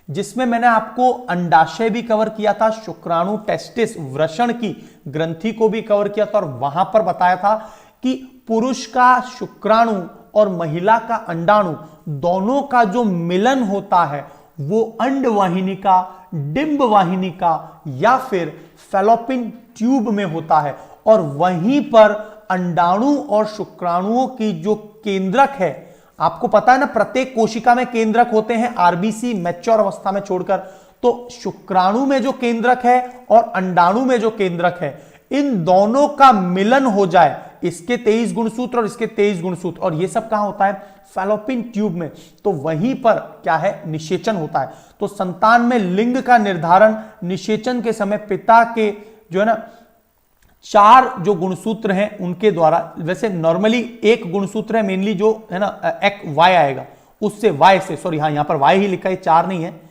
A: जिसमें मैंने आपको अंडाशय भी कवर किया था, शुक्राणु टेस्टिस वृषण की ग्रंथि को भी कवर किया था, और वहां पर बताया था कि पुरुष का शुक्राणु और महिला का अंडाणु दोनों का जो मिलन होता है वो अंडवाहिनिका, डिंब वाहिनिका या फिर फैलोपिन ट्यूब में होता है, और वहीं पर अंडाणु और शुक्राणुओं की जो केंद्रक है, आपको पता है ना प्रत्येक कोशिका में केंद्रक होते हैं, आरबीसी मैच्योर अवस्था में छोड़कर। तो शुक्राणु में जो केंद्रक है और अंडाणु में जो केंद्रक है, इन दोनों का मिलन हो जाए, इसके 23 गुणसूत्र और इसके 23 गुणसूत्र, और ये सब कहां होता है, फैलोपिन ट्यूब में। तो वहीं पर क्या है, निषेचन होता है। तो संतान में लिंग का निर्धारण निषेचन के समय पिता के जो है ना 4 जो गुणसूत्र हैं उनके द्वारा, वैसे नॉर्मली एक गुणसूत्र है मेनली जो है ना, एक वाई आएगा, उससे वाई से, सॉरी हाँ यहां पर वाई ही लिखा है, 4 नहीं है,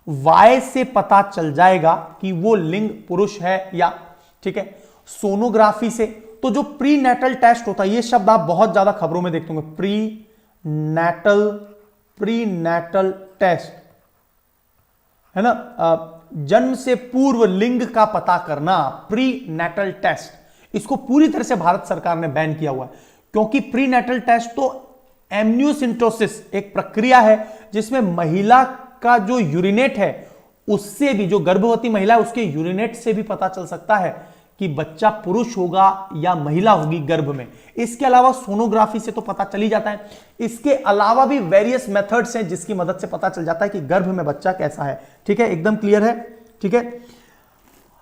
A: वाई से पता चल जाएगा कि वो लिंग पुरुष है या, ठीक है। सोनोग्राफी से, तो जो प्री नेटल टेस्ट होता है, ये शब्द आप बहुत ज्यादा खबरों में देखते होंगे, प्री नेटल टेस्ट, है ना, जन्म से पूर्व लिंग का पता करना, प्री नेटल टेस्ट, इसको पूरी तरह से भारत सरकार ने बैन किया हुआ है, क्योंकि प्री नेटल टेस्ट तो एम्नियोसिंटोसिस एक प्रक्रिया है जिसमें महिला का जो यूरिनेट है उससे भी, जो गर्भवती महिला है उसके यूरिनेट से भी पता चल सकता है कि बच्चा पुरुष होगा या महिला होगी गर्भ में। इसके अलावा सोनोग्राफी से तो पता चल ही जाता है, इसके अलावा भी वेरियस मेथड्स हैं जिसकी मदद से पता चल जाता है कि गर्भ में बच्चा कैसा है, ठीक है, एकदम क्लियर है, ठीक है।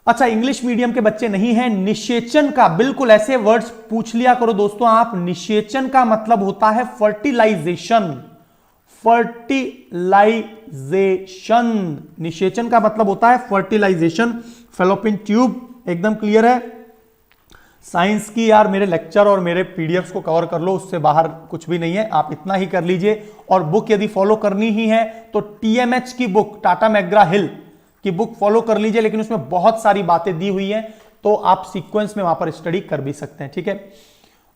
A: अच्छा, इंग्लिश मीडियम के बच्चे नहीं हैं, निषेचन का, बिल्कुल ऐसे वर्ड्स पूछ लिया करो दोस्तों आप, निषेचन का मतलब होता है फर्टिलाइजेशन, निषेचन का मतलब होता है फर्टिलाइजेशन, फेलोपियन ट्यूब, एकदम क्लियर है। साइंस की यार मेरे लेक्चर और मेरे पीडीएफ्स को कवर कर लो, उससे बाहर कुछ भी नहीं है, आप इतना ही कर लीजिए। और बुक यदि फॉलो करनी ही है तो टीएमएच की बुक, टाटा मैकग्रा हिल की बुक फॉलो कर लीजिए, लेकिन उसमें बहुत सारी बातें दी हुई हैं, तो आप सीक्वेंस में वहां पर स्टडी कर भी सकते हैं, ठीक है।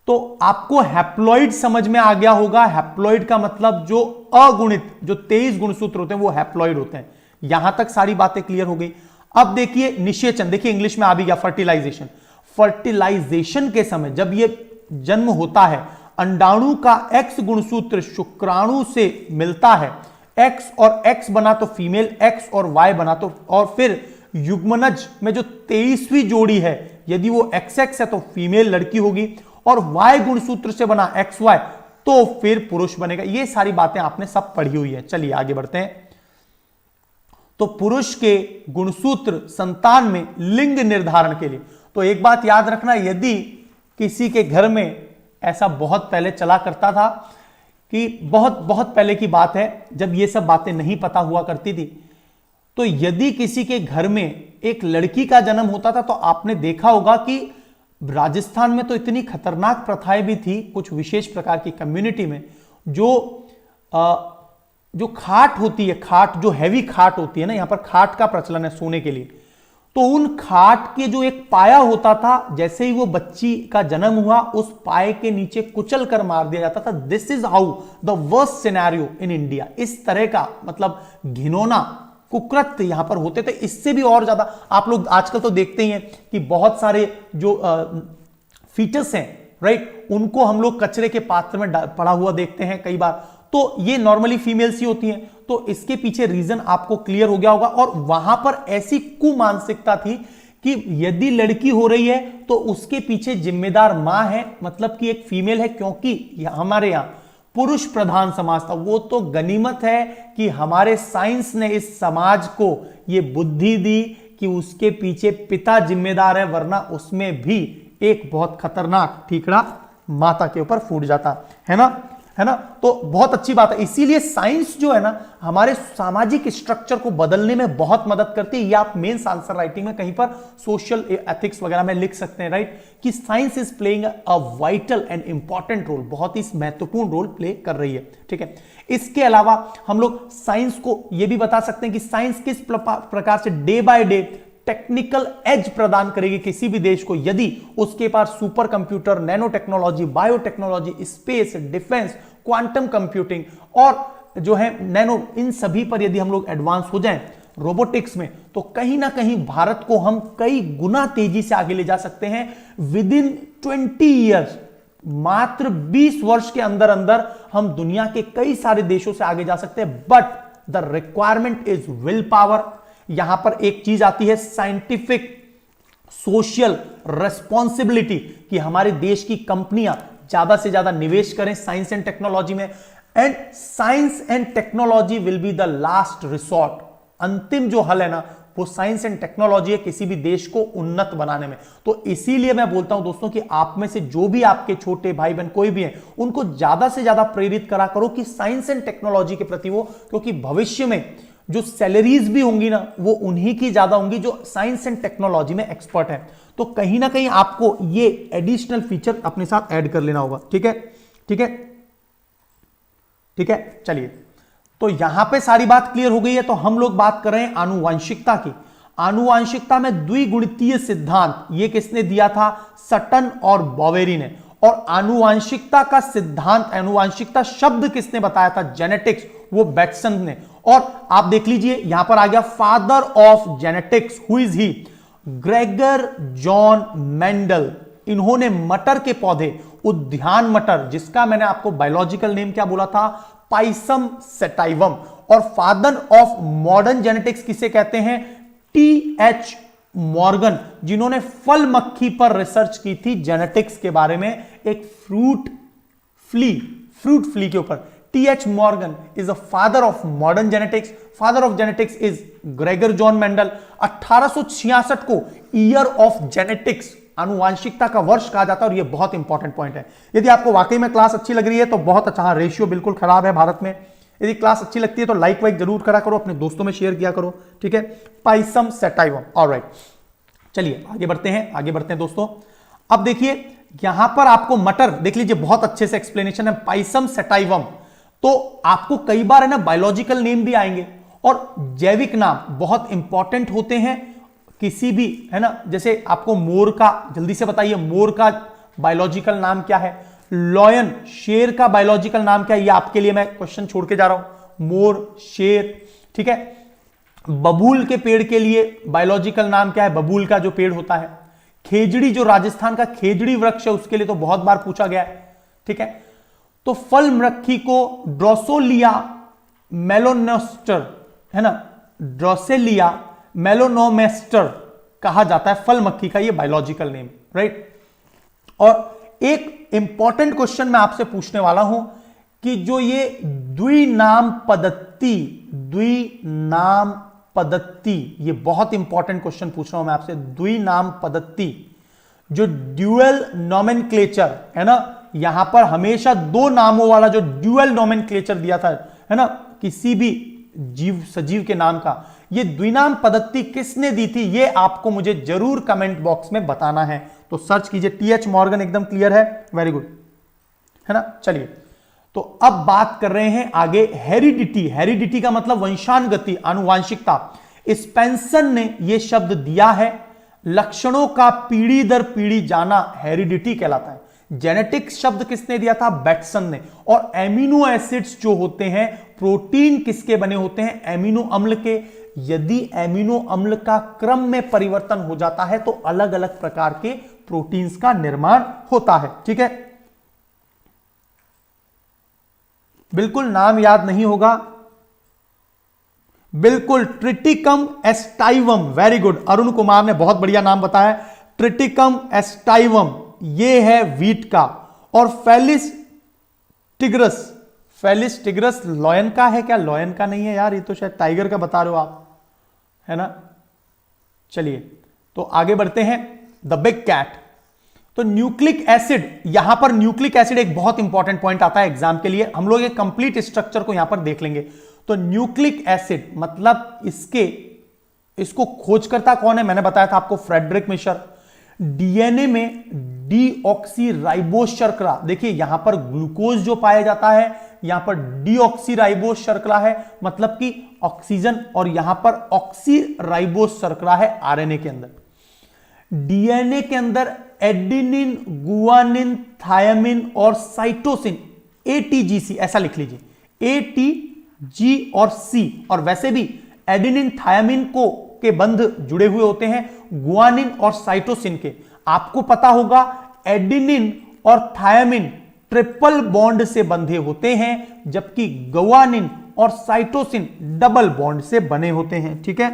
A: तो आपको हैप्लॉइड समझ में आ गया होगा, हैप्लॉइड का मतलब जो अगुणित, जो 23 गुणसूत्र होते हैं वो हैप्लॉइड होते हैं। यहां तक सारी बातें क्लियर हो गई। अब देखिए निषेचन, देखिए इंग्लिश में आ भी गया फर्टिलाइजेशन। फर्टिलाइजेशन के समय जब ये जन्म होता है, अंडाणु का एक्स गुणसूत्र शुक्राणु से मिलता है, एक्स और एक्स बना तो फीमेल, एक्स और वाई बना तो, और फिर युग्मनज में जो 23वीं जोड़ी है यदि वो एक्स एक्स है तो फीमेल लड़की होगी, और वाई गुणसूत्र से बना एक्स वाई तो फिर पुरुष बनेगा। ये सारी बातें आपने सब पढ़ी हुई है। चलिए आगे बढ़ते हैं। तो पुरुष के गुणसूत्र संतान में लिंग निर्धारण के लिए, तो एक बात याद रखना, यदि किसी के घर में ऐसा बहुत पहले चला करता था कि बहुत बहुत पहले की बात है जब ये सब बातें नहीं पता हुआ करती थी, तो यदि किसी के घर में एक लड़की का जन्म होता था तो आपने देखा होगा कि राजस्थान में तो इतनी खतरनाक प्रथाएं भी थी कुछ विशेष प्रकार की कम्युनिटी में, जो खाट होती है, खाट जो हैवी खाट होती है ना, यहां पर खाट का प्रचलन है सोने के लिए, तो उन खाट के जो एक पाया होता था, जैसे ही वो बच्ची का जन्म हुआ उस पाए के नीचे कुचल कर मार दिया जाता था। This is how the worst scenario in India. इस तरह का मतलब घिनौना कुकृत्य यहां पर होते थे। इससे भी और ज्यादा आप लोग आजकल तो देखते ही हैं कि बहुत सारे जो फीटस हैं, राइट, उनको हम लोग कचरे के पात्र में पड़ा हुआ देखते हैं कई बार, तो ये नॉर्मली फीमेल्स ही होती हैं। तो इसके पीछे रीजन आपको क्लियर हो गया होगा। और वहां पर ऐसी कुमानसिकता थी कि यदि लड़की हो रही है तो उसके पीछे जिम्मेदार मां है, मतलब कि एक फीमेल है, क्योंकि हमारे यहां पुरुष प्रधान समाज था। वो तो गनीमत है कि हमारे साइंस ने इस समाज को ये बुद्धि दी कि उसके पीछे पिता जिम्मेदार है, वरना उसमें भी एक बहुत खतरनाक ठीकरा माता के ऊपर फूट जाता है ना, है ना। तो बहुत अच्छी बात है। इसीलिए साइंस जो है ना हमारे सामाजिक स्ट्रक्चर को बदलने में बहुत मदद करती है। ये आप मेंस आंसर राइटिंग में कहीं पर सोशल एथिक्स वगैरह में लिख सकते हैं, राइट, कि science is playing a vital and important role, बहुत ही महत्वपूर्ण रोल प्ले कर रही है, ठीक है। इसके अलावा हम लोग साइंस को यह भी बता सकते हैं कि साइंस किस प्रकार से day by day technical edge प्रदान करेगी किसी भी देश को, यदि उसके पास super computer, nano technology, biotechnology, space, defence, quantum computing और जो है नैनो, इन सभी पर यदि हम लोग एडवांस हो जाएं रोबोटिक्स में, तो कहीं ना कहीं भारत को हम कई गुना तेजी से आगे ले जा सकते हैं। विद इन 20 ईयर्स, मात्र 20 वर्ष के अंदर अंदर हम दुनिया के कई सारे देशों से आगे जा सकते हैं। But the requirement is will power. यहां पर एक चीज आती है साइंटिफिक सोशल रेस्पॉन्सिबिलिटी, कि हमारे देश की कंपनियां ज्यादा से ज्यादा निवेश करें साइंस एंड टेक्नोलॉजी में। And science and technology will be the last resort. अंतिम जो हल है ना वो साइंस एंड टेक्नोलॉजी है किसी भी देश को उन्नत बनाने में। तो इसीलिए मैं बोलता हूं दोस्तों कि आप में से जो भी आपके छोटे भाई बहन कोई भी हैं, उनको ज्यादा से ज्यादा प्रेरित करा करो कि साइंस एंड टेक्नोलॉजी के प्रति वो, क्योंकि भविष्य में जो सैलरीज भी होंगी ना वो उन्हीं की ज्यादा होंगी जो साइंस एंड टेक्नोलॉजी में एक्सपर्ट है। तो कहीं ना कहीं आपको ये एडिशनल फीचर अपने साथ ऐड कर लेना होगा। ठीक है, ठीक है, ठीक है। चलिए, तो यहां पे सारी बात क्लियर हो गई है। तो हम लोग बात कर रहे हैं आनुवांशिकता की। आनुवांशिकता में द्विगुणितीय सिद्धांत ये किसने दिया था? सटन और बॉवेरी ने। और आनुवांशिकता का सिद्धांत, आनुवांशिकता शब्द किसने बताया था? जेनेटिक्स, वो बैटसन ने। और आप देख लीजिए यहां पर आ गया father of genetics, who is he? Gregor John Mendel. इन्होंने मटर के पौधे, उद्यान मटर, जिसका मैंने आपको बायोलॉजिकल नेम क्या बोला था? Pisum sativum. और फादर ऑफ मॉडर्न जेनेटिक्स किसे कहते हैं? टी.एच. मॉर्गन, जिन्होंने फल मक्खी पर रिसर्च की थी जेनेटिक्स के बारे में, एक फ्रूट फ्ली के ऊपर। TH. Morgan is the father of modern genetics. Father of genetics is Gregor John Mendel. 1866 को ईयर ऑफ जेनेटिक्स, आनुवांशिकता का वर्ष कहा जाता है। और यह बहुत इंपॉर्टेंट पॉइंट है। यदि आपको वाकई में क्लास अच्छी लग रही है तो बहुत अच्छा। हाँ, रेशियो बिल्कुल खराब है भारत में। यदि क्लास अच्छी लगती है तो लाइक वाइक जरूर करा करो, अपने दोस्तों में शेयर किया करो। ठीक है, पाइसम सेटाइवम। ऑलराइट, चलिए आगे बढ़ते हैं दोस्तों। अब देखिए यहां पर आपको मटर देख लीजिए, बहुत अच्छे से एक्सप्लेनेशन है। पाइसम सेटाइवम, तो आपको कई बार है ना बायोलॉजिकल नेम भी आएंगे और जैविक नाम बहुत इंपॉर्टेंट होते हैं किसी भी, है ना। जैसे आपको मोर का, जल्दी से बताइए, मोर का बायोलॉजिकल नाम क्या है? लॉयन, शेर का बायोलॉजिकल नाम क्या है? ये आपके लिए मैं क्वेश्चन छोड़ के जा रहा हूं। मोर, शेर, ठीक है। बबूल के पेड़ के लिए बायोलॉजिकल नाम क्या है? बबूल का जो पेड़ होता है। खेजड़ी, जो राजस्थान का खेजड़ी वृक्ष है, उसके लिए तो बहुत बार पूछा गया है। ठीक है, तो फल मक्खी को ड्रोसोलिया मेलोनोस्टर, है ना, ड्रोसेलिया मेलोनोमेस्टर कहा जाता है, फल मक्खी का ये बायोलॉजिकल नेम, राइट। और एक इंपॉर्टेंट क्वेश्चन मैं आपसे पूछने वाला हूं कि जो ये द्विनाम पद्धति, ये बहुत इंपॉर्टेंट क्वेश्चन पूछ रहा हूं मैं आपसे। द्विनाम पद्धति, जो ड्यूअल नोमेनक्लेचर है ना, यहां पर हमेशा दो नामों वाला जो ड्यूअल नोमेनक्लेचर दिया था, है ना, किसी भी जीव, सजीव के नाम का, ये द्विनाम पद्धति किसने दी थी? ये आपको मुझे जरूर कमेंट बॉक्स में बताना है। तो सर्च कीजिए। टी.एच. मॉर्गन, एकदम क्लियर है, वेरी गुड, है ना। चलिए, तो अब बात कर रहे हैं आगे हेरिडिटी। हेरिडिटी का मतलब वंशानुगति, आनुवांशिकता। स्पेंसन ने यह शब्द दिया है, लक्षणों का पीढ़ी दर पीढ़ी जाना हेरिडिटी कहलाता है। जेनेटिक्स शब्द किसने दिया था? बैटसन ने। और एमिनो एसिड्स जो होते हैं, प्रोटीन किसके बने होते हैं? एमिनो अम्ल के। यदि एमिनो अम्ल का क्रम में परिवर्तन हो जाता है तो अलग अलग प्रकार के प्रोटीन्स का निर्माण होता है। ठीक है, बिल्कुल नाम याद नहीं होगा, बिल्कुल, triticum aestivum, very good. Arun Kumar ने बहुत बढ़िया नाम बताया, ट्रिटिकम एस्टाइवम, ये है वीट का। और फेलिस टिग्रस लॉयन का है क्या? लॉयन का नहीं है यार, ये तो शायद टाइगर का बता रहे हो आप, है ना। चलिए, तो आगे बढ़ते हैं। The big cat. तो न्यूक्लिक एसिड, यहां पर न्यूक्लिक एसिड एक बहुत इंपॉर्टेंट पॉइंट आता है एग्जाम के लिए। हम लोग एक कंप्लीट स्ट्रक्चर को यहां पर देख लेंगे। तो न्यूक्लिक एसिड मतलब इसको खोजकर्ता कौन है? मैंने बताया था आपको, फ्रेडरिक मिशर। डीएनए में डीऑक्सीराइबोस शर्करा, देखिए यहां पर ग्लूकोज जो पाया जाता है, यहां पर डीऑक्सीराइबोस शर्करा है, मतलब कि ऑक्सीजन, और यहां पर ऑक्सीराइबोस शर्करा है आरएनए के अंदर। डीएनए के अंदर एडेनिन, गुआनिन, थायमिन और साइटोसिन, एटीजीसी, ऐसा लिख लीजिए, एटीजी और सी। और वैसे भी एडेनिन थायमिन के बंध जुड़े हुए होते हैं गुआनिन और साइटोसिन के। आपको पता होगा एडेनिन और थायमिन ट्रिपल बॉन्ड से बंधे होते हैं, जबकि गुआनिन और साइटोसिन डबल बॉन्ड से बने होते हैं। ठीक है,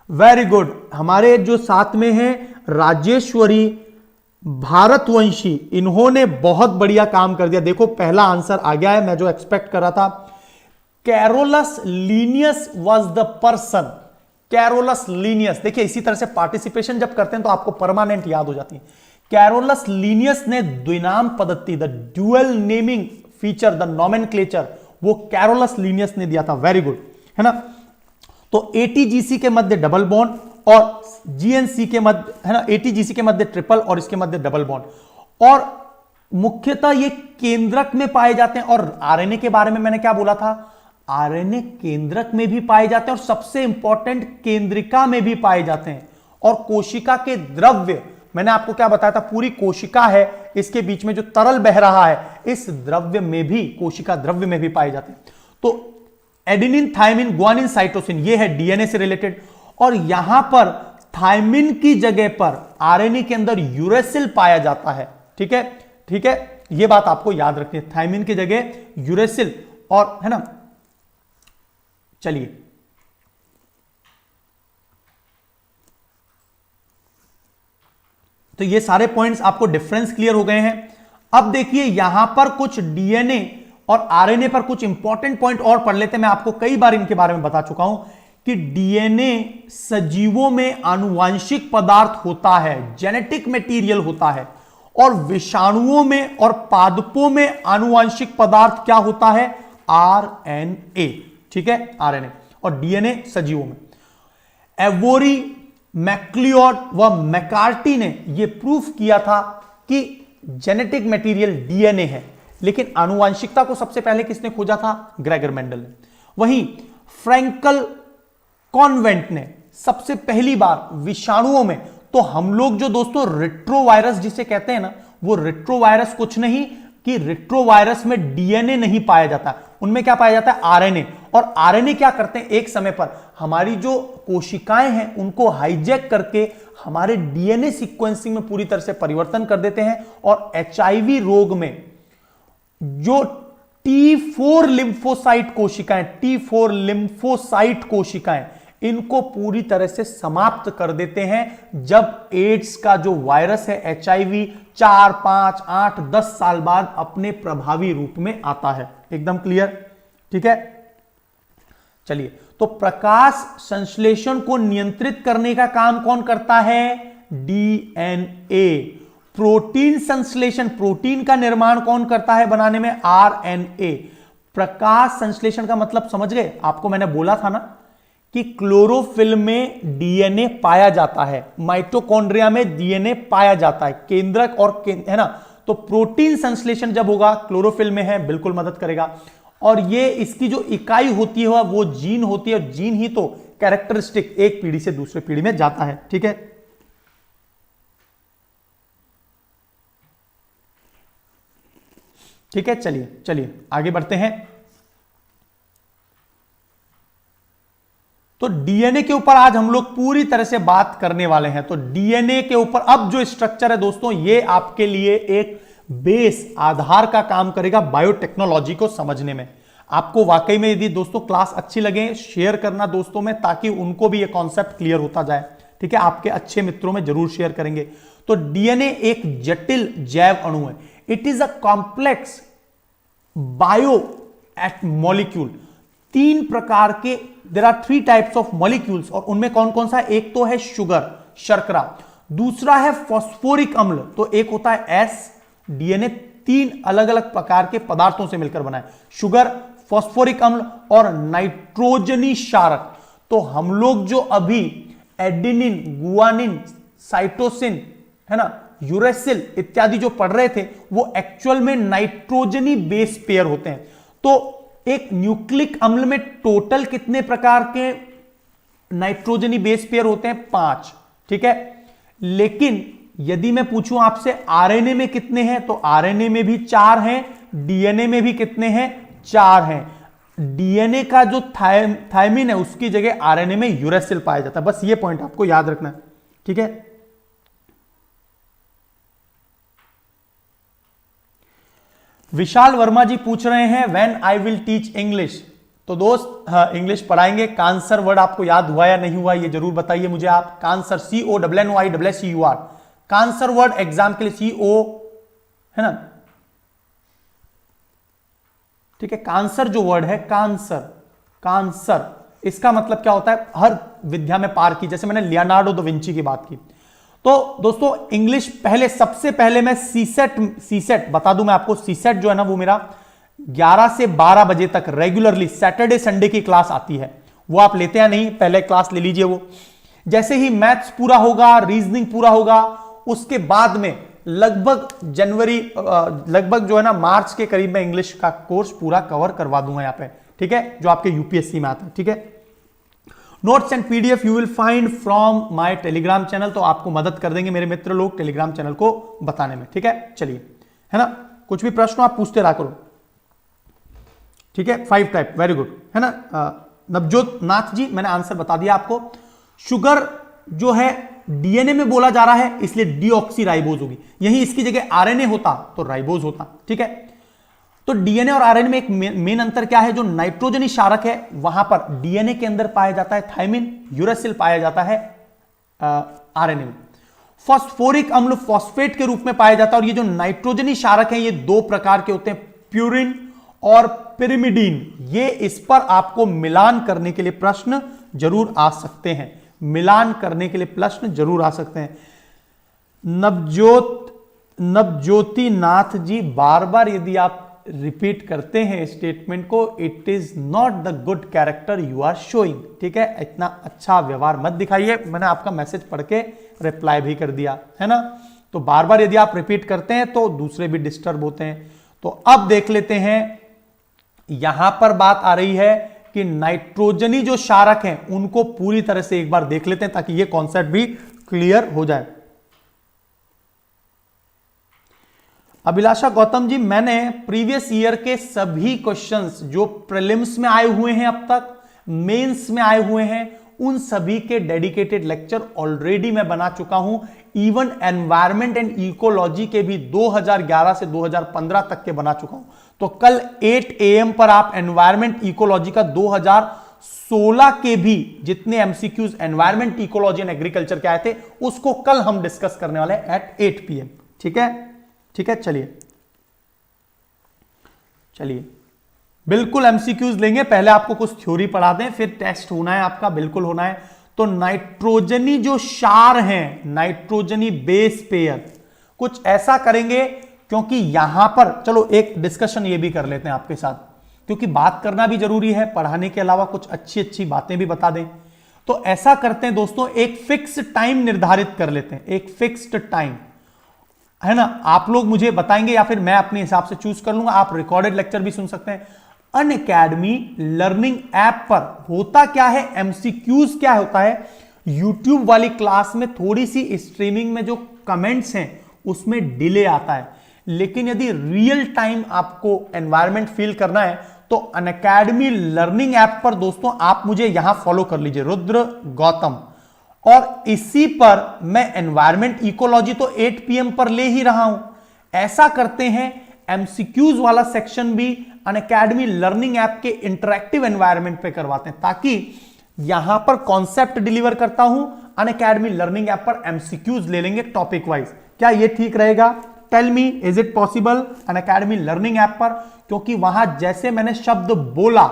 A: वेरी गुड। हमारे जो साथ में हैं राजेश्वरी भारतवंशी, इन्होंने बहुत बढ़िया काम कर दिया। देखो पहला आंसर आ गया है, मैं जो एक्सपेक्ट कर रहा था। Carolus Linnaeus was the person. Carolus Linnaeus, देखिए इसी तरह से पार्टिसिपेशन जब करते हैं तो आपको परमानेंट याद हो जाती है। कैरोलस लीनियस ने द्विनाम पद्धति, the dual naming feature, the nomenclature, वो कैरोलस लीनियस ने दिया था। वेरी गुड, है ना। तो एटीजीसी के मध्य डबल बॉन्ड और जीएनसी के मध्य, है ना, एटीजीसी के मध्य ट्रिपल और इसके मध्य डबल बॉन्ड। और मुख्यतः ये केंद्रक में पाए जाते हैं। और आरएनए के बारे में मैंने क्या बोला था, आरएनए केंद्रक में भी पाए जाते हैं और सबसे इंपॉर्टेंट केंद्रिका में भी पाए जाते हैं। और कोशिका के द्रव्य, मैंने आपको क्या बताया था, पूरी कोशिका है, इसके बीच में जो तरल बह रहा है, इस द्रव्य में भी, कोशिका द्रव्य में भी पाए जाते हैं। तो एडेनिन, थायमिन, गुआनिन, साइटोसिन, ये है डीएनए से रिलेटेड। और यहां पर थायमिन की जगह पर आरएनए के अंदर यूरेसिल पाया जाता है। ठीक है, ठीक है, ये बात आपको याद रखनी है, थायमिन की जगह यूरेसिल, और, है ना। चलिए, तो ये सारे पॉइंट्स आपको डिफरेंस क्लियर हो गए हैं। अब देखिए यहां पर कुछ डीएनए और आरएनए पर कुछ इंपॉर्टेंट पॉइंट और पढ़ लेते हैं। मैं आपको कई बार इनके बारे में बता चुका हूं कि डीएनए सजीवों में आनुवांशिक पदार्थ होता है, जेनेटिक मटेरियल होता है, और विषाणुओं में और पादपों में आनुवांशिक पदार्थ क्या होता है, आरएनए। ठीक है, आरएनए। और डीएनए सजीवों में। एवोरी, मैक्लियोड व मैकार्टी ने यह प्रूफ किया था कि जेनेटिक मटेरियल डीएनए है। लेकिन आनुवांशिकता को सबसे पहले किसने खोजा था, ग्रेगर मेंडल ने। वहीं फ्रैंकल कॉन्वेंट ने सबसे पहली बार विषाणुओं में, तो हम लोग जो दोस्तों रेट्रोवायरस जिसे कहते हैं ना, वो रेट्रोवायरस कुछ नहीं कि रेट्रोवायरस में डीएनए नहीं पाया जाता, उनमें क्या पाया जाता है, आरएनए। और आरएनए क्या करते हैं, एक समय पर हमारी जो कोशिकाएं हैं उनको हाईजैक करके हमारे डीएनए सीक्वेंसिंग में पूरी तरह से परिवर्तन कर देते हैं। और एचआईवी रोग में जो T4 लिम्फोसाइट कोशिकाएं, T4 लिम्फोसाइट कोशिकाएं, इनको पूरी तरह से समाप्त कर देते हैं जब एड्स का जो वायरस है, एचआईवी, 4, 5, 8, 10 साल बाद अपने प्रभावी रूप में आता है। एकदम क्लियर, ठीक है। चलिए, तो प्रकाश संश्लेषण को नियंत्रित करने का काम कौन करता है, डीएनए। प्रोटीन संश्लेषण, प्रोटीन का निर्माण कौन करता है बनाने में, आरएनए। प्रकाश संश्लेषण का मतलब समझ गए, आपको मैंने बोला था ना कि क्लोरोफिल में डीएनए पाया जाता है, माइटोकॉन्ड्रिया में डीएनए पाया जाता है, केंद्रक और है ना। तो प्रोटीन संश्लेषण जब होगा, क्लोरोफिल में है, बिल्कुल मदद करेगा। और ये इसकी जो इकाई होती है वो जीन होती है, जीन ही तो कैरेक्टरिस्टिक एक पीढ़ी से दूसरे पीढ़ी में जाता है। ठीक है, ठीक है। चलिए चलिए आगे बढ़ते हैं। तो डीएनए के ऊपर आज हम लोग पूरी तरह से बात करने वाले हैं। तो डीएनए के ऊपर अब जो स्ट्रक्चर है दोस्तों, ये आपके लिए एक बेस, आधार का काम करेगा बायोटेक्नोलॉजी को समझने में। आपको वाकई में यदि दोस्तों क्लास अच्छी लगे, शेयर करना दोस्तों में, ताकि उनको भी ये कॉन्सेप्ट क्लियर होता जाए। ठीक है, आपके अच्छे मित्रों में जरूर शेयर करेंगे। तो डीएनए एक जटिल जैव अणु है। It is a complex bio at molecule. 3 प्रकार के, there are 3 types of molecules, और उनमें कौन कौन सा, एक तो है शुगर, शर्करा, दूसरा है फॉस्फोरिक अम्ल, तो एक होता है एस। डीएनए 3 अलग अलग प्रकार के पदार्थों से मिलकर बना है, शुगर, फॉस्फोरिक अम्ल और नाइट्रोजनी क्षारक। तो हम लोग जो अभी एडेनिन, गुआनिन, साइटोसिन, है ना, यूरेसिल इत्यादि जो पढ़ रहे थे, वो एक्चुअल में नाइट्रोजनी बेस पेयर होते हैं। तो एक न्यूक्लिक अम्ल में टोटल कितने प्रकार के नाइट्रोजनी बेस पेयर होते हैं, 5। ठीक है, लेकिन यदि मैं पूछूं आपसे आरएनए में कितने हैं, तो आरएनए में भी 4 हैं, डीएनए में भी कितने हैं, 4 हैं। डीएनए का जो थायमिन है उसकी जगह आरएनए में यूरेसिल पाया जाता है। बस ये पॉइंट आपको याद रखना है। ठीक है, विशाल वर्मा जी पूछ रहे हैं when I will teach English. तो दोस्त, हाँ, इंग्लिश पढ़ाएंगे। कांसर वर्ड आपको याद हुआ या नहीं हुआ, ये जरूर बताइए मुझे आप। कांसर, CONNOISSUR, कांसर वर्ड एग्जाम के लिए CO, है ना। ठीक है, कांसर जो वर्ड है, कांसर, कांसर, इसका मतलब क्या होता है, हर विद्या में पार की, जैसे मैंने लियोनार्डो दा विंची की बात की। तो दोस्तों इंग्लिश पहले, सबसे पहले मैं सीसेट बता दूं मैं आपको। सीसेट जो है ना, वो मेरा 11 से 12 बजे तक रेगुलरली सैटरडे संडे की क्लास आती है, वो आप लेते हैं नहीं, पहले क्लास ले लीजिए। वो जैसे ही मैथ्स पूरा होगा, रीजनिंग पूरा होगा, उसके बाद में लगभग लगभग जो है ना मार्च के करीब में इंग्लिश का कोर्स पूरा कवर करवा दूंगा यहां पे, ठीक है, जो आपके यूपीएससी में आता है, ठीक है। Notes and PDF you will find from my Telegram channel, तो आपको मदद कर देंगे मेरे मित्र लोग टेलीग्राम चैनल को बताने में, ठीक है। चलिए, है ना, कुछ भी प्रश्न आप पूछते रहा करो, ठीक है। 5 टाइप, वेरी गुड, है ना। नवजोत नाथ जी, मैंने आंसर बता दिया आपको। शुगर जो है डीएनए में बोला जा रहा है, इसलिए डीऑक्सी राइबोज होगी, यही इसकी जगह आरएनए होता तो राइबोज होता, ठीक है। तो डीएनए और आरएनए में एक मेन अंतर क्या है, जो नाइट्रोजनी क्षारक है वहां पर डीएनए के अंदर पाया जाता है थायमिन, यूरासिल पाया जाता है आरएनए में। फॉस्फोरिक अम्ल फॉस्फेट के रूप में पाया जाता है, और ये जो नाइट्रोजनी क्षारक है ये 2 प्रकार के होते हैं, प्यूरिन और पिरिमिडीन। ये इस पर आपको मिलान करने के लिए प्रश्न जरूर आ सकते हैं, मिलान करने के लिए प्रश्न जरूर आ सकते हैं। नवज्योति नाथ जी, बार बार यदि आप रिपीट करते हैं स्टेटमेंट को, it is not the good character you are showing, ठीक है, इतना अच्छा व्यवहार मत दिखाइए। मैंने आपका मैसेज पढ़ के रिप्लाई भी कर दिया, है ना। तो बार बार यदि आप रिपीट करते हैं तो दूसरे भी डिस्टर्ब होते हैं। तो अब देख लेते हैं, यहां पर बात आ रही है कि नाइट्रोजनी जो क्षारक हैं उनको पूरी तरह से एक बार देख लेते हैं, ताकि ये कॉन्सेप्ट भी क्लियर हो जाए। अभिलाषा गौतम जी, मैंने प्रीवियस ईयर के सभी क्वेश्चंस जो प्रीलिम्स में आए हुए हैं, अब तक मेंस में आए हुए हैं, उन सभी के डेडिकेटेड लेक्चर ऑलरेडी मैं बना चुका हूं। इवन एनवायरमेंट एंड इकोलॉजी के भी 2011 से 2015 तक के बना चुका हूं। तो कल 8 AM पर आप एनवायरमेंट इकोलॉजी का 2016 के भी जितने MCQs environment ecology and agriculture के आए थे, उसको कल हम डिस्कस करने वाले हैं एट 8 PM, ठीक है, ठीक है। चलिए बिल्कुल एमसीक्यूज लेंगे, पहले आपको कुछ थ्योरी पढ़ा दें, फिर टेस्ट होना है आपका, बिल्कुल होना है। तो नाइट्रोजनी जो क्षार हैं, नाइट्रोजनी बेस पेयर, कुछ ऐसा करेंगे, क्योंकि यहां पर चलो एक डिस्कशन ये भी कर लेते हैं आपके साथ, क्योंकि बात करना भी जरूरी है, पढ़ाने के अलावा कुछ अच्छी अच्छी बातें भी बता दें। तो ऐसा करते हैं दोस्तों, एक फिक्स टाइम निर्धारित कर लेते हैं, एक फिक्स्ड टाइम, है ना। आप लोग मुझे बताएंगे या फिर मैं अपने हिसाब से चूज कर लूंगा, आप रिकॉर्डेड लेक्चर भी सुन सकते हैं। अनअकैडमी लर्निंग ऐप पर होता क्या है, एमसीक्यूज क्या होता है, यूट्यूब वाली क्लास में थोड़ी सी स्ट्रीमिंग में जो कमेंट्स हैं उसमें डिले आता है, लेकिन यदि रियल टाइम आपको एनवायरमेंट फील करना है तो अनअकैडमी लर्निंग ऐप पर दोस्तों आप मुझे यहां फॉलो कर लीजिए, रुद्र गौतम, और इसी पर मैं एनवायरमेंट इकोलॉजी तो 8 PM पर ले ही रहा हूं। ऐसा करते हैं, एमसीक्यूज वाला सेक्शन भी अनअकैडमी लर्निंग ऐप के इंटरैक्टिव एनवायरमेंट पे करवाते हैं, ताकि यहां पर कॉन्सेप्ट डिलीवर करता हूं, अनअकैडमी लर्निंग ऐप पर एमसीक्यूज ले लेंगे टॉपिक वाइज। क्या यह ठीक रहेगा? Tell me, is it possible Unacademy learning app पर? क्योंकि वहां जैसे मैंने शब्द बोला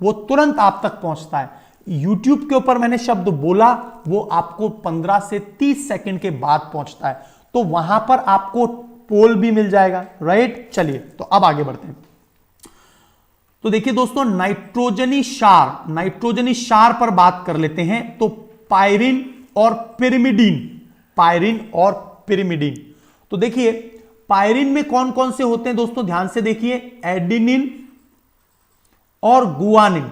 A: वो तुरंत आप तक पहुंचता है। YouTube के ऊपर मैंने शब्द बोला, वो आपको 15 से 30 सेकंड के बाद पहुंचता है, तो वहां पर आपको पोल भी मिल जाएगा, राइट। चलिए, तो अब आगे बढ़ते हैं। तो देखिए दोस्तों, नाइट्रोजनी क्षार पर बात कर लेते हैं। तो पायरिन और पिरिमिडीन, तो देखिए पायरिन में कौन कौन से होते हैं दोस्तों, ध्यान से देखिए, एडिनिन और गुआनिन।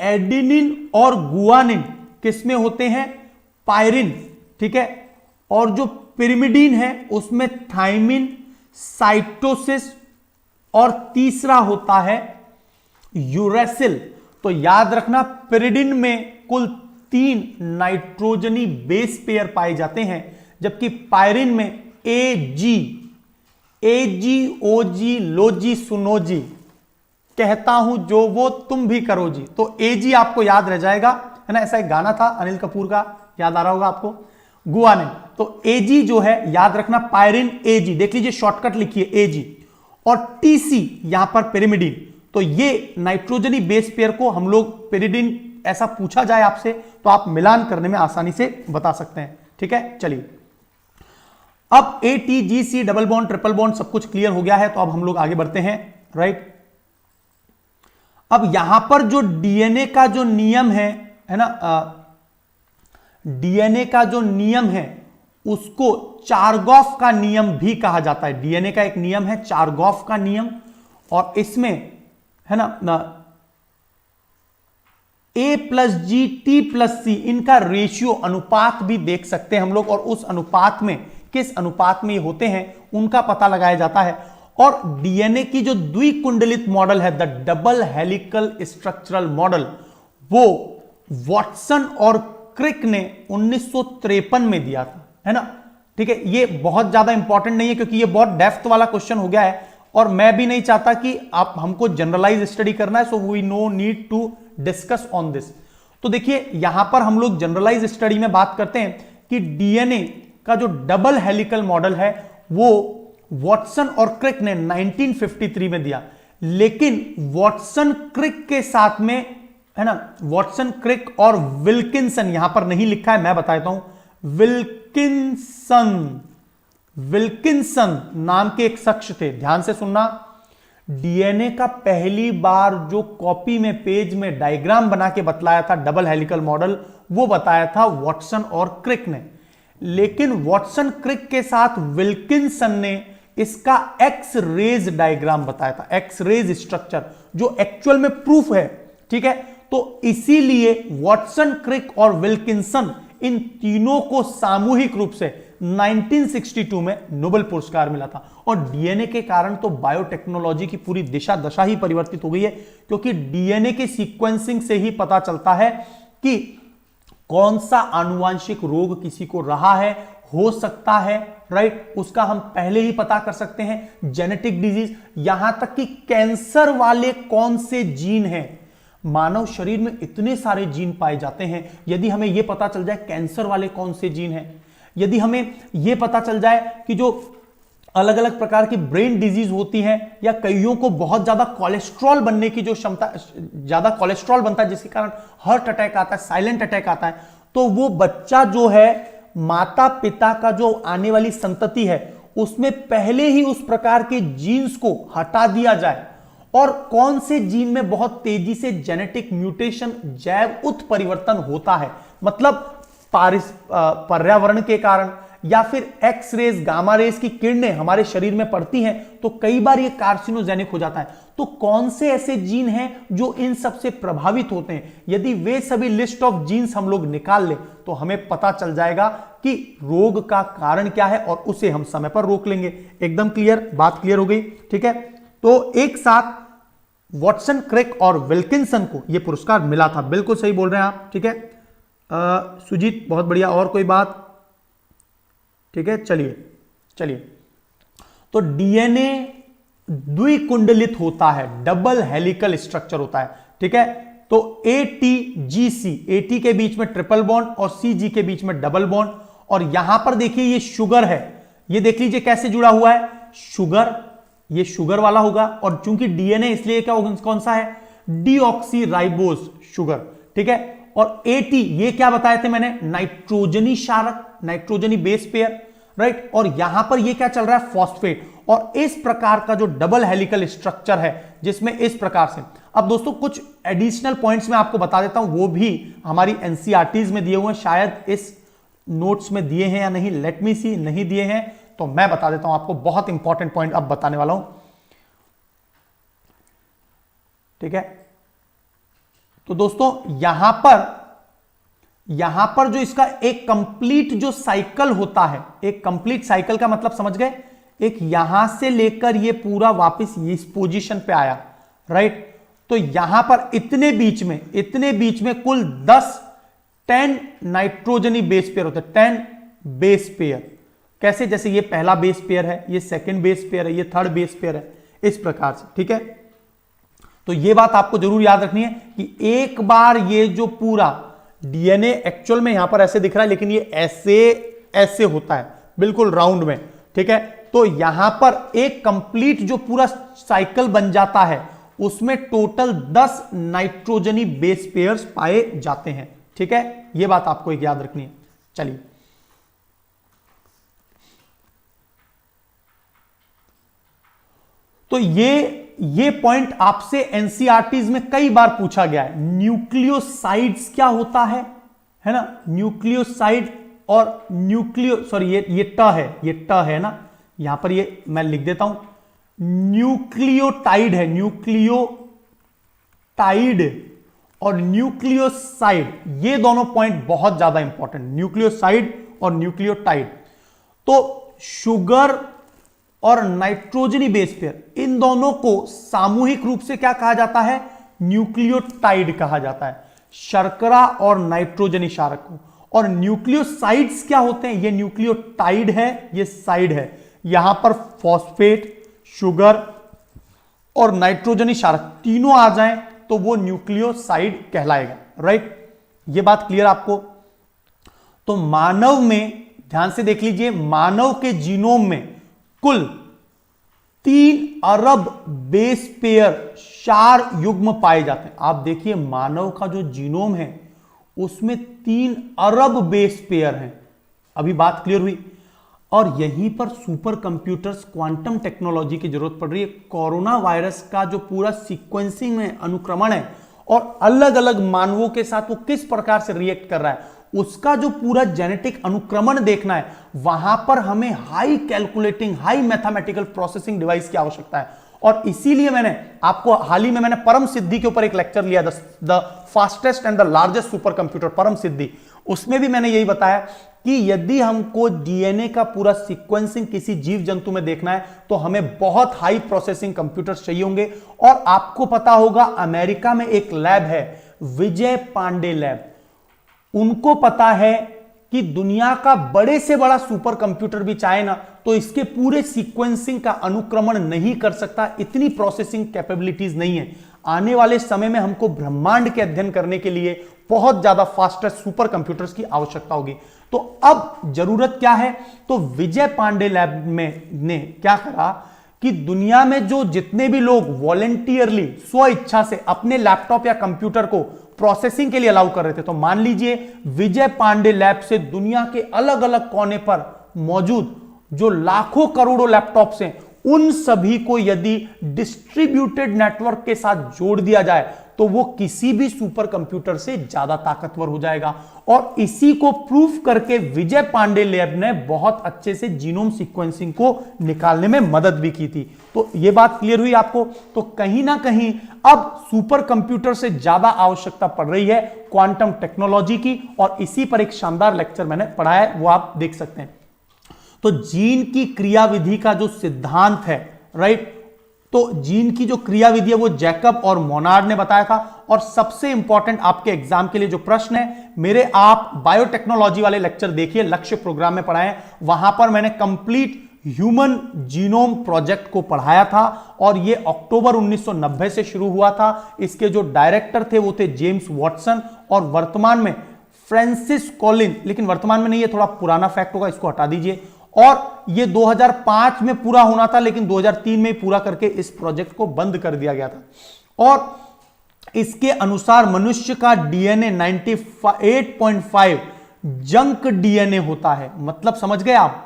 A: एडिनिन और गुआनिन किसमें होते हैं? पायरिन, ठीक है। और जो पिरिमिडीन है उसमें थाइमिन, साइटोसिस और तीसरा होता है यूरेसिल। तो याद रखना, पिरिडिन में कुल 3 नाइट्रोजनी बेस पेयर पाए जाते हैं, जबकि पायरिन में एजी, ओजी, लोजी, सुनोजी, कहता हूं जो वो तुम भी करो जी। तो एजी आपको याद रह जाएगा, है ना, ऐसा एक गाना था अनिल कपूर का, याद आ रहा होगा आपको, गुआनिन। तो एजी जो है याद रखना, पायरिन एजी, देख लीजिए शॉर्टकट लिखिए एजी, और टीसी यहां पर पिरिमिडीन। तो ये नाइट्रोजनी बेस पेयर को हम लोग पिरिडिन, ऐसा पूछा जाए आपसे तो आप मिलान करने में आसानी से बता सकते हैं, ठीक है। चलिए, अब ATGC double bond, triple bond सब कुछ क्लियर हो गया है, तो अब हम लोग आगे बढ़ते हैं राइट। अब यहां पर जो डीएनए का जो नियम है ना, डीएनए का जो नियम है उसको चारगॉफ का नियम भी कहा जाता है। डीएनए का एक नियम है चारगॉफ का नियम, और इसमें है ना A+G+T+C इनका रेशियो अनुपात भी देख सकते हैं हम लोग, और उस अनुपात में किस अनुपात में ये होते हैं उनका पता लगाया जाता है। और डीएनए की जो द्विकुंडलित मॉडल है, the double helical structural model, वो वॉटसन और क्रिक ने 1953 में दिया था, है ना। ठीक है, ये बहुत ज्यादा इंपॉर्टेंट नहीं है क्योंकि ये बहुत डेप्थ वाला क्वेश्चन हो गया है, और मैं भी नहीं चाहता कि आप हमको जनरलाइज स्टडी करना है, so we no need to discuss on this. तो देखिए यहां पर हम लोग जनरलाइज स्टडी में बात करते हैं कि डीएनए का जो डबल हेलिकल मॉडल है वो वॉटसन और क्रिक ने 1953 में दिया, लेकिन वॉटसन क्रिक के साथ में, है ना, वॉटसन क्रिक और विल्किंसन, यहां पर नहीं लिखा है, मैं बताता हूं, विल्किंसन नाम के एक शख्स थे, ध्यान से सुनना। डीएनए का पहली बार जो कॉपी में पेज में डायग्राम बना के बतलाया था डबल हेलिकल मॉडल, वो बताया था वॉटसन और क्रिक ने, लेकिन वॉटसन क्रिक के साथ विल्किंसन ने इसका एक्स रेज डायग्राम बताया था, एक्स रेज स्ट्रक्चर, जो एक्चुअल में प्रूफ है। ठीक है, तो इसीलिए वॉटसन, क्रिक और विल्किंसन, इन तीनों को सामूहिक रूप से 1962 में नोबेल पुरस्कार मिला था। और डीएनए के कारण तो बायोटेक्नोलॉजी की पूरी दिशा दशा ही परिवर्तित हो गई है, क्योंकि डीएनए के सीक्वेंसिंग से ही पता चलता है कि कौन सा आनुवांशिक रोग किसी को रहा है, हो सकता है, राइट, उसका हम पहले ही पता कर सकते हैं, जेनेटिक डिजीज, यहां तक कि कैंसर वाले कौन से जीन हैं। मानव शरीर में इतने सारे जीन पाए जाते हैं, यदि हमें यह पता चल जाए कैंसर वाले कौन से जीन हैं, यदि हमें यह पता चल जाए कि जो अलग अलग प्रकार की ब्रेन डिजीज होती हैं, या कईयों को बहुत ज्यादा कोलेस्ट्रॉल बनने की जो क्षमता, ज्यादा कोलेस्ट्रॉल बनता है जिसके कारण हार्ट अटैक आता है, साइलेंट अटैक आता है, तो वो बच्चा जो है, माता पिता का जो आने वाली संतति है, उसमें पहले ही उस प्रकार के जीन्स को हटा दिया जाए। और कौन से जीन में बहुत तेजी से जेनेटिक म्यूटेशन, जैव उत्परिवर्तन होता है, मतलब पर्यावरण के कारण, या फिर एक्स रेज, गामा रेज की किरणें हमारे शरीर में पड़ती हैं तो कई बार ये कार्सिनोजेनिक हो जाता है। तो कौन से ऐसे जीन हैं जो इन सब से प्रभावित होते हैं, यदि वे सभी लिस्ट ऑफ जीन्स हम लोग निकाल ले तो हमें पता चल जाएगा कि रोग का कारण क्या है, और उसे हम समय पर रोक लेंगे। एकदम क्लियर, बात क्लियर हो गई। ठीक है, तो एक साथ वॉटसन, क्रिक और विल्किंसन को यह पुरस्कार मिला था। बिल्कुल सही बोल रहे हैं आप। ठीक है सुजीत, बहुत बढ़िया। और कोई बात? ठीक है, चलिए। तो डीएनए द्विकुंडलित होता है, डबल हेलिकल स्ट्रक्चर होता है। ठीक है, तो ATGC, AT के बीच में ट्रिपल बॉन्ड और CG के बीच में डबल बॉन्ड, और यहां पर देखिए ये शुगर है, ये देख लीजिए कैसे जुड़ा हुआ है, शुगर, ये शुगर वाला होगा, और चूंकि डीएनए इसलिए क्या कौन सा है, डीऑक्सीराइबोज शुगर। ठीक है, और AT ये क्या बताए थे मैंने, नाइट्रोजनी क्षारक, नाइट्रोजनी बेस पेयर, राइट, और यहां पर ये क्या चल रहा है, फॉस्फेट। और इस प्रकार का जो डबल हेलिकल स्ट्रक्चर है, जिसमें इस प्रकार से, अब दोस्तों कुछ एडिशनल पॉइंट्स मैं आपको बता देता हूं, वो भी हमारी एनसीईआरटीज में दिए हुए हैं, शायद इस नोट्स में दिए हैं या नहीं, लेट मी सी, नहीं दिए हैं तो मैं बता देता हूं आपको, बहुत इंपॉर्टेंट पॉइंट अब बताने वाला हूं। ठीक है, तो दोस्तों यहां पर जो इसका एक कंप्लीट जो साइकिल होता है, एक कंप्लीट साइकिल का मतलब समझ गए, एक यहां से लेकर ये पूरा वापस इस पोजीशन पे आया, राइट। तो यहां पर इतने बीच में कुल 10 नाइट्रोजनी बेस पेयर होते हैं, 10 बेस पेयर। कैसे, जैसे ये पहला बेस पेयर है, ये सेकंड बेस पेयर है, ये थर्ड बेस पेयर है, इस प्रकार से। ठीक है, तो ये बात आपको जरूर याद रखनी है कि एक बार ये जो पूरा डीएनए एक्चुअल में यहां पर ऐसे दिख रहा है, लेकिन ये ऐसे होता है बिल्कुल राउंड में। ठीक है, तो यहां पर एक कंप्लीट जो पूरा साइकिल बन जाता है, उसमें टोटल 10 नाइट्रोजनी बेस पेयर्स पाए जाते हैं। ठीक है, यह बात आपको एक याद रखनी है। चलिए, तो ये ये पॉइंट आपसे एनसीईआरटीज में कई बार पूछा गया है। न्यूक्लियोसाइड्स क्या होता है ना, न्यूक्लियोसाइड और ये ट है ना, यहां पर ये मैं लिख देता हूं, न्यूक्लियोटाइड है, न्यूक्लियोटाइड और न्यूक्लियोसाइड, ये दोनों पॉइंट बहुत ज्यादा इंपॉर्टेंट, न्यूक्लियोसाइड और न्यूक्लियोटाइड। तो शुगर और नाइट्रोजनी बेस पेयर, इन दोनों को सामूहिक रूप से क्या कहा जाता है, न्यूक्लियोटाइड कहा जाता है, शर्करा और नाइट्रोजनी क्षारक को। और न्यूक्लियोसाइड्स क्या होते हैं, ये न्यूक्लियोटाइड है, ये साइड है, यहां पर फॉस्फेट, शुगर और नाइट्रोजनी क्षारक तीनों आ जाएं तो वो न्यूक्लियोसाइड कहलाएगा। राइट, ये बात क्लियर आपको। तो मानव में ध्यान से देख लीजिए, मानव के जीनोम में कुल 3 अरब बेस पेयर क्षार युग्म पाए जाते हैं। आप देखिए मानव का जो जीनोम है उसमें 3 अरब बेस पेयर हैं। अभी बात क्लियर हुई। और यहीं पर सुपर कंप्यूटर्स, क्वांटम टेक्नोलॉजी की जरूरत पड़ रही है। कोरोना वायरस का जो पूरा सीक्वेंसिंग में अनुक्रमण है और अलग अलग मानवों के साथ वो किस प्रकार से रिएक्ट कर रहा है, उसका जो पूरा जेनेटिक अनुक्रमण देखना है, वहां पर हमें high calculating, high mathematical processing device की आवश्यकता है। और इसीलिए मैंने आपको हाल ही में मैंने परम सिद्धि के ऊपर एक लेक्चर लिया, the fastest and the largest super computer परम सिद्धि। उसमें भी मैंने यही बताया कि यदि हमको डीएनए का पूरा सीक्वेंसिंग किसी जीव जंतु में देखना है तो हमें बहुत हाई प्रोसेसिंग कंप्यूटर्स चाहिए होंगे। और आपको पता होगा अमेरिका में एक लैब है, विजय पांडे लैब, उनको पता है कि दुनिया का बड़े से बड़ा सुपर कंप्यूटर भी चाहे ना तो इसके पूरे सीक्वेंसिंग का अनुक्रमण नहीं कर सकता, इतनी प्रोसेसिंग कैपेबिलिटीज नहीं है। आने वाले समय में हमको ब्रह्मांड के अध्ययन करने के लिए बहुत ज्यादा फास्टेस्ट सुपर कंप्यूटर्स की आवश्यकता होगी। तो अब जरूरत क्या है, तो विजय पांडे लैब में ने क्या करा कि दुनिया में जो जितने भी लोग वॉलेंटियरली, स्व इच्छा से अपने लैपटॉप या कंप्यूटर को प्रोसेसिंग के लिए अलाउ कर रहे थे, तो मान लीजिए विजय पांडे लैब से दुनिया के अलग अलग कोने पर मौजूद जो लाखों करोड़ों लैपटॉप्स हैं, उन सभी को यदि डिस्ट्रीब्यूटेड नेटवर्क के साथ जोड़ दिया जाए तो वो किसी भी सुपर कंप्यूटर से ज्यादा ताकतवर हो जाएगा। और इसी को प्रूफ करके विजय पांडे लैब ने बहुत अच्छे से जीनोम सीक्वेंसिंग को निकालने में मदद भी की थी। तो ये बात क्लियर हुई आपको। तो कहीं ना कहीं अब सुपर कंप्यूटर से ज्यादा आवश्यकता पड़ रही है क्वांटम टेक्नोलॉजी की, और इसी पर एक शानदार लेक्चर मैंने पढ़ाया है, वो आप देख सकते हैं। तो जीन की क्रियाविधि का जो सिद्धांत है, राइट, तो जीन की जो क्रियाविधि है वो जैकब और मोनार्ड ने बताया था। और सबसे इंपॉर्टेंट आपके एग्जाम के लिए जो प्रश्न है मेरे, आप बायोटेक्नोलॉजी वाले लेक्चर देखिए, लक्ष्य प्रोग्राम में पढ़ाए, वहां पर मैंने कंप्लीट ह्यूमन जीनोम प्रोजेक्ट को पढ़ाया था और ये अक्टूबर 1990 से शुरू हुआ था। इसके जो डायरेक्टर थे वो थे जेम्स वॉटसन और वर्तमान में फ्रांसिस कॉलिन, लेकिन वर्तमान में नहीं, ये थोड़ा पुराना फैक्ट होगा, इसको हटा दीजिए। और ये 2005 में पूरा होना था लेकिन 2003 में पूरा करके इस प्रोजेक्ट को बंद कर दिया गया था। और इसके अनुसार मनुष्य का डीएनए 98.5 जंक डीएनए होता है। मतलब समझ गए आप,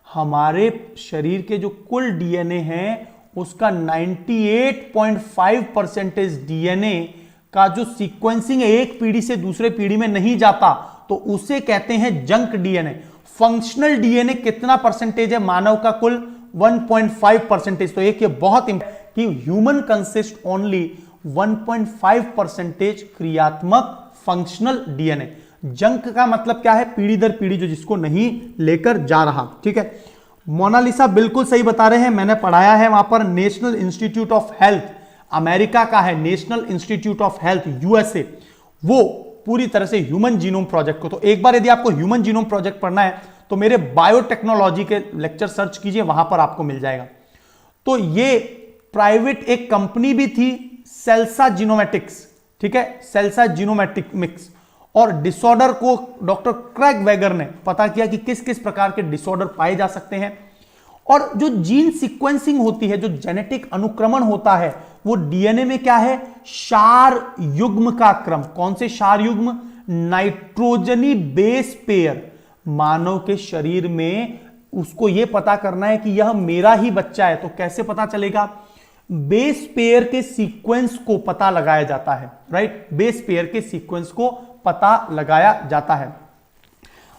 A: हमारे शरीर के जो कुल डीएनए हैं उसका 98.5% डीएनए का जो सीक्वेंसिंग एक पीढ़ी से दूसरे पीढ़ी में नहीं जाता, तो उसे कहते हैं जंक डीएनए। फंक्शनल डीएनए कितना परसेंटेज है मानव का कुल? 1.5%। तो एक ये बहुत कि ह्यूमन कंसिस्ट ओनली 1.5% क्रियात्मक फंक्शनल डीएनए। जंक का मतलब क्या है? पीढ़ी दर पीढ़ी जो जिसको नहीं लेकर जा रहा। ठीक है, मोनालिसा बिल्कुल सही बता रहे हैं, मैंने पढ़ाया है वहां पर। National institute of health America का है, national institute of health USA, वो पूरी तरह से ह्यूमन जीनोम प्रोजेक्ट को, तो एक बार यदि आपको ह्यूमन जीनोम प्रोजेक्ट पढ़ना है तो मेरे बायोटेक्नोलॉजी के लेक्चर सर्च कीजिए, वहां पर आपको मिल जाएगा। तो ये प्राइवेट एक कंपनी भी थी, सेल्सा जीनोमेटिक्स, ठीक है, सेल्सा जीनोमेटिक्स। और डिसऑर्डर को डॉक्टर क्रैग वेगर ने पता किया कि किस किस प्रकार के डिसऑर्डर पाए जा सकते हैं। और जो जीन सीक्वेंसिंग होती है, जो जेनेटिक अनुक्रमण होता है, वो डीएनए में क्या है? क्षार युग्म का क्रम। कौन से क्षार युग्म? नाइट्रोजनी बेस पेयर। मानव के शरीर में उसको यह पता करना है कि यह मेरा ही बच्चा है, तो कैसे पता चलेगा? बेस पेयर के सीक्वेंस को पता लगाया जाता है, राइट, बेस पेयर के सीक्वेंस को पता लगाया जाता है।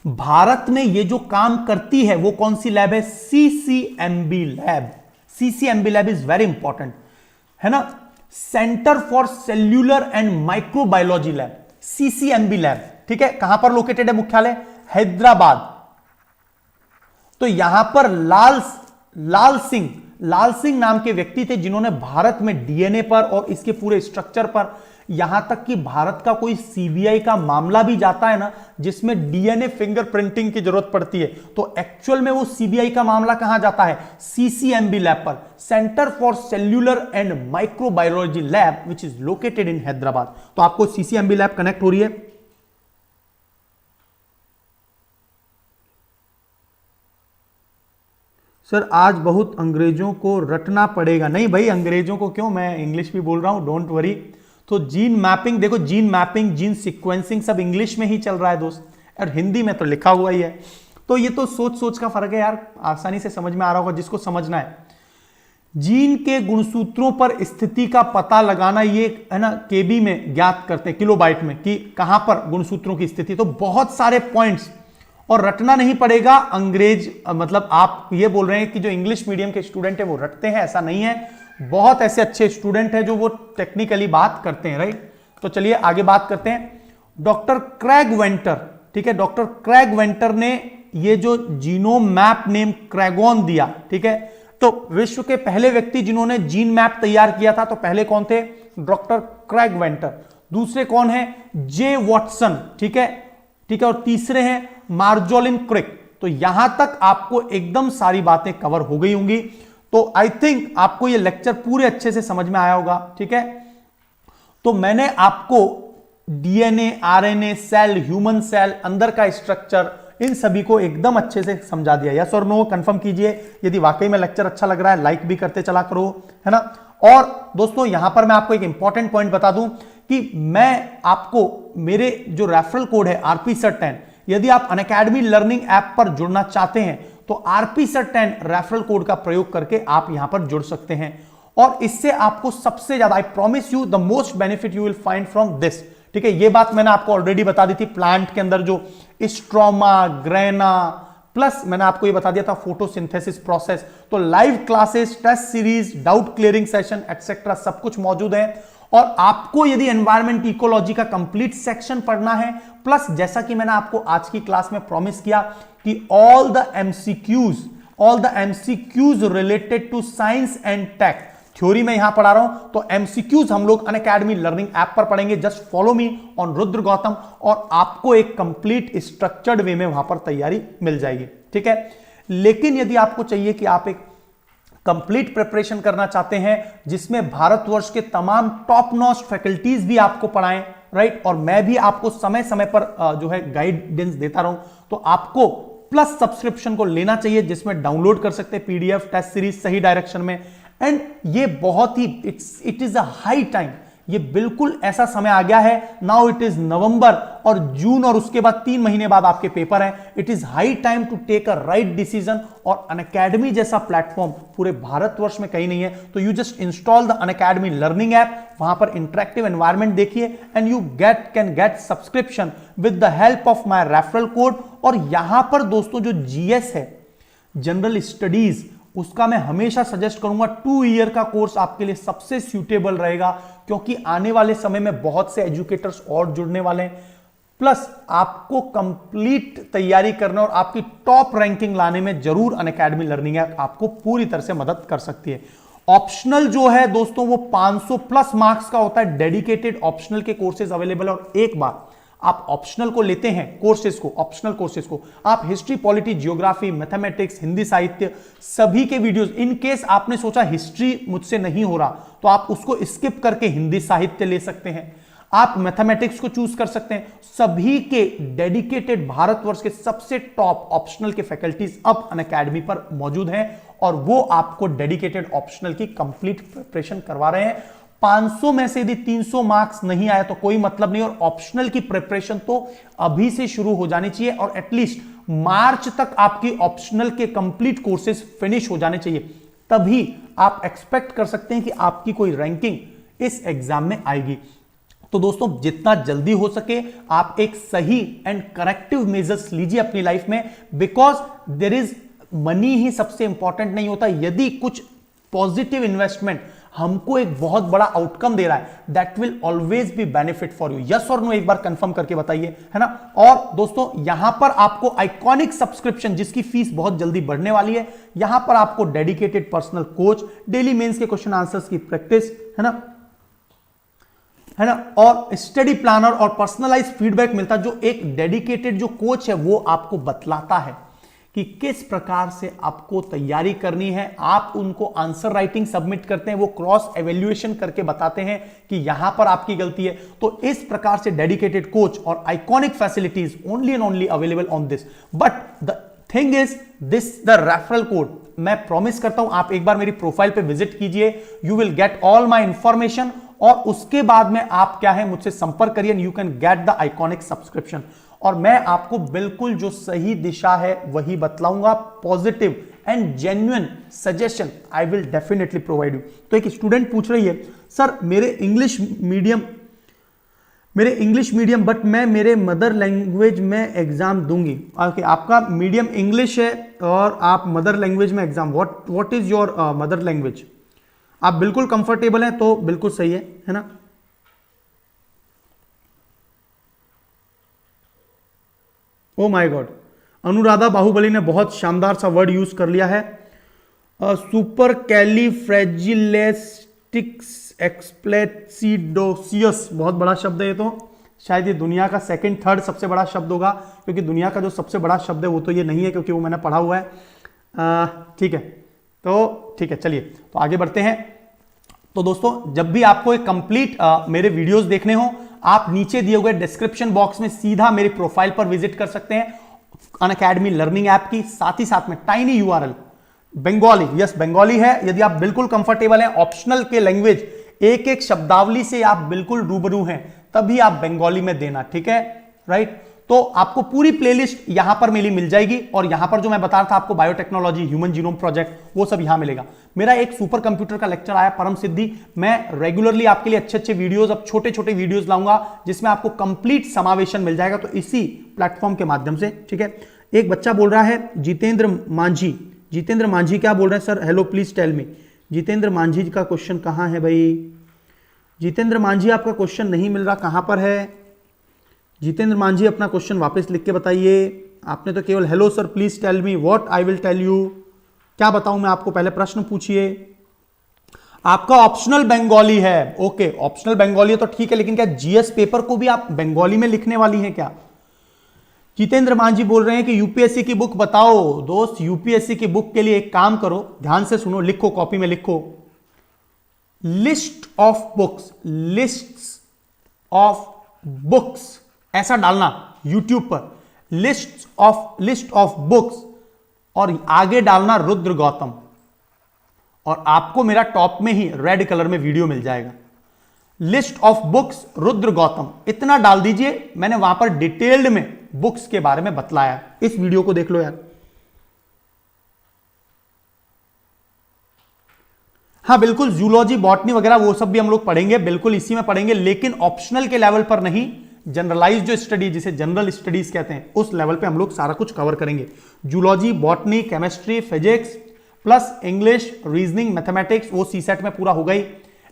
A: भारत में ये जो काम करती है वो कौन सी लैब है? CCMB lab. CCMB lab is very important, है ना, centre for cellular and microbiology lab, CCMB lab, ठीक है। कहां पर लोकेटेड है मुख्यालय? हैदराबाद। तो यहां पर लाल सिंह नाम के व्यक्ति थे जिन्होंने भारत में डीएनए पर और इसके पूरे स्ट्रक्चर पर, यहां तक कि भारत का कोई सीबीआई का मामला भी जाता है ना जिसमें डीएनए फिंगरप्रिंटिंग की जरूरत पड़ती है, तो एक्चुअल में वो सीबीआई का मामला कहां जाता है? सीसीएमबी लैब पर, centre for cellular and microbiology lab which is located in Hyderabad. तो आपको सीसीएमबी लैब कनेक्ट हो रही है। सर आज बहुत अंग्रेजों को रटना पड़ेगा। नहीं भाई, अंग्रेजों को क्यों, मैं इंग्लिश भी बोल रहा हूं, डोंट वरी। तो जीन मैपिंग देखो, जीन मैपिंग, जीन सीक्वेंसिंग सब इंग्लिश में ही चल रहा है दोस्त, और हिंदी में तो लिखा हुआ ही है। तो ये तो सोच सोच का फर्क है यार, आसानी से समझ में आ रहा होगा जिसको समझना है। जीन के गुणसूत्रों पर स्थिति का पता लगाना, ये है ना केबी में ज्ञात करते हैं, किलोबाइट में, कि कहां पर गुणसूत्रों की स्थिति। तो बहुत सारे पॉइंट्स, और रटना नहीं पड़ेगा। अंग्रेज मतलब आप ये बोल रहे हैं कि जो इंग्लिश मीडियम के स्टूडेंट है वो रटते हैं, ऐसा नहीं है। बहुत ऐसे अच्छे स्टूडेंट हैं जो वो टेक्निकली बात करते हैं, राइट। तो चलिए आगे बात करते हैं। डॉक्टर क्रैग वेंटर, ठीक है, डॉक्टर क्रैग वेंटर ने ये जो जीनोम मैप नेम क्रैगॉन दिया, ठीक है। तो विश्व के पहले व्यक्ति जिन्होंने जीन मैप तैयार किया था, तो पहले कौन थे? Doctor Craig Venter. दूसरे कौन है? जे वॉटसन, ठीक है, ठीक है। और तीसरे हैं मार्जोलिन क्रिक। तो यहां तक आपको एकदम सारी बातें कवर हो गई होंगी। तो आई थिंक आपको ये लेक्चर पूरे अच्छे से समझ में आया होगा, ठीक है। तो मैंने आपको DNA, RNA, cell, human cell, अंदर का स्ट्रक्चर, इन सभी को एकदम अच्छे से समझा दिया। यस और नो कंफर्म कीजिए। यदि वाकई में लेक्चर अच्छा लग रहा है लाइक भी करते चला करो, है ना। और दोस्तों यहां पर मैं आपको एक इंपॉर्टेंट पॉइंट बता दूं कि मैं आपको मेरे जो रेफरल कोड है आरपी सर 10, यदि आप अनअकैडमी लर्निंग ऐप पर जुड़ना चाहते हैं तो आरपी सर 10 रेफरल कोड का प्रयोग करके आप यहां पर जुड़ सकते हैं। और इससे आपको सबसे ज्यादा, I promise you, the most benefit you will find from this, ठीक है। ये बात मैंने आपको ऑलरेडी बता दी थी। प्लांट के अंदर जो स्ट्रोमा, ग्रेना, प्लस मैंने आपको ये बता दिया था फोटोसिंथेसिस प्रोसेस। तो live classes, test series, doubt clearing session etcetera सब कुछ मौजूद है। और आपको यदि एनवायरमेंट इकोलॉजी का कंप्लीट सेक्शन पढ़ना है, प्लस जैसा कि मैंने आपको आज की क्लास में प्रॉमिस किया कि all the MCQs related to science and tech, theory में यहां पढ़ा रहा हूं, तो एमसीक्यूज हम लोग अनअकैडमी लर्निंग ऐप पर पढ़ेंगे। Just follow me on Rudra Gautam, और आपको एक कंप्लीट स्ट्रक्चर्ड वे में वहां पर तैयारी मिल जाएगी, ठीक है। लेकिन यदि आपको चाहिए कि आप एक कंप्लीट प्रिपरेशन करना चाहते हैं जिसमें भारतवर्ष के तमाम टॉप नॉच फैकल्टीज भी आपको पढ़ाएं, राइट, और मैं भी आपको समय समय पर जो है गाइडेंस देता रहूं, तो आपको प्लस सब्सक्रिप्शन को लेना चाहिए, जिसमें डाउनलोड कर सकते हैं पीडीएफ, टेस्ट सीरीज सही डायरेक्शन में। एंड ये बहुत ही it is a high time, ये बिल्कुल ऐसा समय आ गया है। नाउ इट इज नवंबर और जून, और उसके बाद 3 महीने बाद आपके पेपर हैं। It is high time to take a right decision. और अनअकैडमी जैसा प्लेटफॉर्म पूरे भारतवर्ष में कहीं नहीं है। तो you just install the Unacademy learning app, वहां पर इंटरेक्टिव एनवायरमेंट देखिए, and you can get subscription with the help of my referral code. और यहां पर दोस्तों जो जीएस है, जनरल स्टडीज, उसका मैं हमेशा सजेस्ट करूंगा 2 ईयर का कोर्स आपके लिए सबसे सूटेबल रहेगा, क्योंकि आने वाले समय में बहुत से एजुकेटर्स और जुड़ने वाले हैं। प्लस आपको कंप्लीट तैयारी करना और आपकी टॉप रैंकिंग लाने में जरूर अनअकैडमी लर्निंग ऐप आपको पूरी तरह से मदद कर सकती है। ऑप्शनल जो है दोस्तों वो 500 प्लस मार्क्स का होता है। डेडिकेटेड ऑप्शनल के कोर्सेज अवेलेबल है। और एक बार आप ऑप्शनल को लेते हैं, कोर्सेज को, ऑप्शनल कोर्सेज को, आप history, polity, geography, mathematics, Hindi साहित्य सभी के वीडियोस, इन केस आपने सोचा हिस्ट्री मुझसे नहीं हो रहा तो आप उसको स्किप करके हिंदी साहित्य ले सकते हैं, आप मैथमेटिक्स को चूज कर सकते हैं। सभी के डेडिकेटेड भारतवर्ष के सबसे टॉप ऑप्शनल के फैकल्टीज अब अनअकैडमी पर मौजूद हैं, और वो आपको डेडिकेटेड ऑप्शनल की कंप्लीट प्रिपरेशन करवा रहे हैं। 500 में से यदि 300 मार्क्स नहीं आया तो कोई मतलब नहीं, और ऑप्शनल की प्रिपरेशन तो अभी से शुरू हो जानी चाहिए, और एटलीस्ट मार्च तक आपकी ऑप्शनल के कंप्लीट कोर्सेज फिनिश हो जाने चाहिए। तभी आप एक्सपेक्ट कर सकते हैं कि आपकी कोई रैंकिंग इस एग्जाम में आएगी। तो दोस्तों जितना जल्दी हो सके आप एक सही एंड करेक्टिव मेजर्स लीजिए अपनी लाइफ में, बिकॉज देयर इज मनी ही सबसे इंपॉर्टेंट नहीं होता। यदि कुछ पॉजिटिव इन्वेस्टमेंट हमको एक बहुत बड़ा आउटकम दे रहा है, that will always be benefit for you. Yes और नो एक बार कंफर्म करके बताइए, है ना। और दोस्तों यहां पर आपको आइकॉनिक सब्सक्रिप्शन जिसकी फीस बहुत जल्दी बढ़ने वाली है, यहां पर आपको dedicated personal coach, daily mains के क्वेश्चन आंसर्स की प्रैक्टिस, है ना, और स्टडी प्लानर और पर्सनलाइज फीडबैक मिलता है। जो एक डेडिकेटेड जो कोच है वो आपको बतलाता है कि किस प्रकार से आपको तैयारी करनी है। आप उनको आंसर राइटिंग सबमिट करते हैं, वो क्रॉस एवेल्युएशन करके बताते हैं कि यहां पर आपकी गलती है। तो इस प्रकार से डेडिकेटेड कोच और iconic facilities only and only available on this. But the thing is this, the referral code मैं प्रॉमिस करता हूं, आप एक बार मेरी प्रोफाइल पे विजिट कीजिए, you will get all my information, और उसके बाद में आप क्या है मुझसे संपर्क करिए, you can get the iconic subscription. और मैं आपको बिल्कुल जो सही दिशा है वही बतलाऊंगा, positive and genuine suggestion I will definitely provide you. तो एक स्टूडेंट पूछ रही है, सर मेरे इंग्लिश मीडियम बट मैं मेरे मदर लैंग्वेज में एग्जाम दूंगी। ओके, आपका मीडियम इंग्लिश है और आप मदर लैंग्वेज में exam, what is your mother language? आप बिल्कुल कंफर्टेबल हैं तो बिल्कुल सही है ना। Oh my God, Anuradha Bahubali ने बहुत शानदार सा वर्ड यूज कर लिया है, सुपर कैलीफ्रेजिलेस्टिक्स एक्सप्लेसिडोसियस। बहुत बड़ा शब्द है ये, तो शायद ये दुनिया का सेकंड थर्ड सबसे बड़ा शब्द होगा, क्योंकि दुनिया का जो सबसे बड़ा शब्द है वो तो ये नहीं है, क्योंकि वो मैंने पढ़ा हुआ है। ठीक है, तो ठीक है, चलिए तो आगे बढ़ते हैं। तो दोस्तों जब भी आपको एक कंप्लीट मेरे वीडियोस देखने हो, आप नीचे दिए हुए डिस्क्रिप्शन बॉक्स में सीधा मेरी प्रोफाइल पर विजिट कर सकते हैं अनअकैडमी लर्निंग ऐप की। साथ ही साथ में tiny URL Bengali, yes Bengali है, यदि आप बिल्कुल कंफर्टेबल हैं, ऑप्शनल के लैंग्वेज एक एक शब्दावली से आप बिल्कुल रूबरू हैं, तभी आप बंगाली में देना, ठीक है, राइट। तो आपको पूरी प्लेलिस्ट यहां पर मिल जाएगी, और यहां पर जो मैं बता रहा था आपको बायोटेक्नोलॉजी, ह्यूमन जीनोम प्रोजेक्ट, वो सब यहां मिलेगा। मेरा एक सुपर कंप्यूटर का लेक्चर आया परम सिद्धि, मैं रेगुलरली आपके लिए अच्छे अच्छे वीडियोस, अब छोटे छोटे वीडियोस लाऊंगा जिसमें आपको कंप्लीट समावेशन मिल जाएगा, तो इसी प्लेटफॉर्म के माध्यम से, ठीक है। एक बच्चा बोल रहा है जितेंद्र मांझी क्या बोल रहे हैं, sir hello please tell me. Jitendra Manjhi का क्वेश्चन कहां है भाई? जितेंद्र मांझी आपका क्वेश्चन नहीं मिल रहा, कहां पर है जितेंद्र मांझी? अपना क्वेश्चन वापस लिख के बताइए। आपने तो केवल hello sir please tell me, what I will tell you, क्या बताऊं मैं आपको, पहले प्रश्न पूछिए। आपका ऑप्शनल बंगाली है, ओके ऑप्शनल बंगाली है तो ठीक है, लेकिन क्या जीएस पेपर को भी आप बंगाली में लिखने वाली हैं क्या? जितेंद्र मांझी बोल रहे हैं कि यूपीएससी की बुक बताओ। दोस्त यूपीएससी की बुक के लिए एक काम करो, ध्यान से सुनो, लिखो कॉपी में लिखो, लिस्ट ऑफ बुक्स ऐसा डालना यूट्यूब पर, लिस्ट ऑफ बुक्स, और आगे डालना रुद्र गौतम, और आपको मेरा टॉप में ही रेड कलर में वीडियो मिल जाएगा, list of books Rudra Gautam, इतना डाल दीजिए। मैंने वहां पर डिटेल्ड में बुक्स के बारे में बतलाया, इस वीडियो को देख लो यार। हाँ बिल्कुल, जूलॉजी बॉटनी वगैरह वो सब भी हम लोग पढ़ेंगे, बिल्कुल इसी में पढ़ेंगे, लेकिन ऑप्शनल के लेवल पर नहीं, जनरलाइज जो स्टडी जिसे जनरल स्टडीज कहते हैं उस लेवल पे हम लोग सारा कुछ कवर करेंगे। Zoology, botany, chemistry, physics plus English, reasoning, mathematics, वो सीसेट में पूरा हो गई।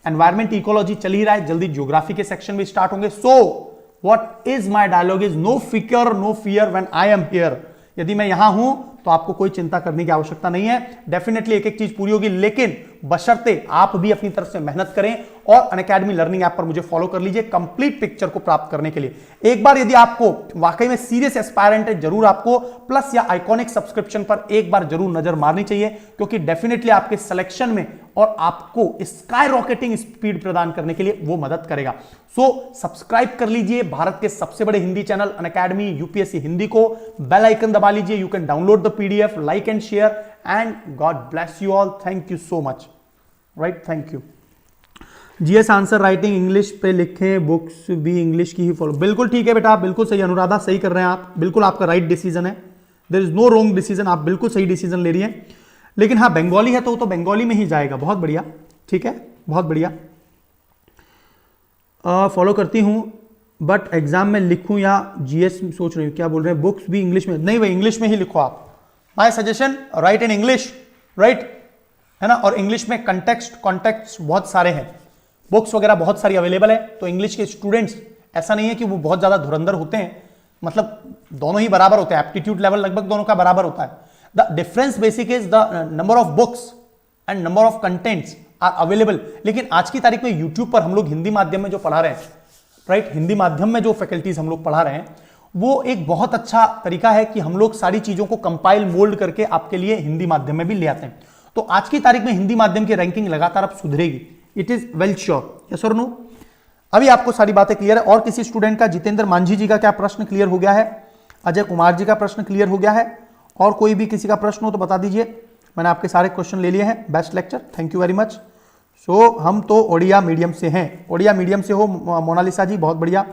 A: एनवायरमेंट, इकोलॉजी चल ही रहा है, जल्दी ज्योग्राफी के सेक्शन भी स्टार्ट होंगे। So what is my dialogue is no फिकर no fear when I am here. यदि मैं यहां हूं तो आपको कोई चिंता करने की आवश्यकता नहीं है, डेफिनेटली एक एक चीज पूरी होगी, लेकिन बशर्ते आप भी अपनी तरफ से मेहनत करें और अनअकैडमी लर्निंग ऐप पर मुझे फॉलो कर लीजिए कंप्लीट पिक्चर को प्राप्त करने के लिए। एक बार यदि आपको वाकई में सीरियस एस्पायरेंट है, जरूर आपको प्लस या आइकॉनिक सब्सक्रिप्शन पर एक बार जरूर नजर मारनी चाहिए, क्योंकि डेफिनेटली आपके सिलेक्शन में और आपको स्काई रॉकेटिंग स्पीड प्रदान करने के लिए वो मदद करेगा। सो सब्सक्राइब कर लीजिए भारत के सबसे बड़े Hindi channel Unacademy UPSC Hindi को, बेल आइकन दबा लीजिए, you can download the PDF, like and share, and God bless you all, thank you so much, right, thank you. GS answer writing English पे लिखें, बुक्स भी इंग्लिश की ही follow, बिल्कुल ठीक है बेटा, बिल्कुल सही, अनुराधा सही कर रहे हैं आप, बिल्कुल आपका राइट डिसीजन है, there is no wrong decision, आप बिल्कुल सही डिसीजन ले रही हैं। लेकिन हाँ बंगाली है तो वो तो बंगाली में ही जाएगा। बहुत बढ़िया, ठीक है, बहुत बढ़िया। फॉलो करती हूं बट एग्जाम में लिखूं या जीएस सोच रही हूं। क्या बोल रहे हैं, बुक्स भी इंग्लिश में? नहीं भाई, इंग्लिश में ही लिखो आप। My suggestion, right in English, right, है ना। और इंग्लिश में कॉन्टेक्स्ट बहुत सारे हैं, बुक्स वगैरह बहुत सारी अवेलेबल है। तो इंग्लिश के स्टूडेंट्स, ऐसा नहीं है कि वो बहुत ज्यादा धुरंधर होते हैं, मतलब दोनों ही बराबर होते हैं, एप्टीट्यूड लेवल लगभग दोनों का बराबर होता है। The difference basic is the number of books and number of contents are available. लेकिन आज की तारीख में यूट्यूब पर हम लोग हिंदी माध्यम में जो पढ़ा रहे हैं, राइट, हिंदी माध्यम में जो फैकल्टीज हम लोग पढ़ा रहे हैं, वो एक बहुत अच्छा तरीका है कि हम लोग सारी चीजों को कंपाइल मोल्ड करके आपके लिए हिंदी माध्यम में भी ले आते हैं। तो आज की तारीख में हिंदी माध्यम की रैंकिंग लगातार अब सुधरेगी, it is well sure. Yes और नो? अभी आपको सारी बातें क्लियर है? और किसी स्टूडेंट का, जितेंद्र मांझी जी का क्या प्रश्न क्लियर हो गया है? अजय कुमार जी का प्रश्न क्लियर हो गया है? और कोई भी किसी का प्रश्न हो तो बता दीजिए। मैंने आपके सारे क्वेश्चन ले लिए हैं। Best lecture, thank you very much. So हम तो ओडिया मीडियम से हैं। ओडिया मीडियम से हो मोनालिसा जी, बहुत बढ़िया।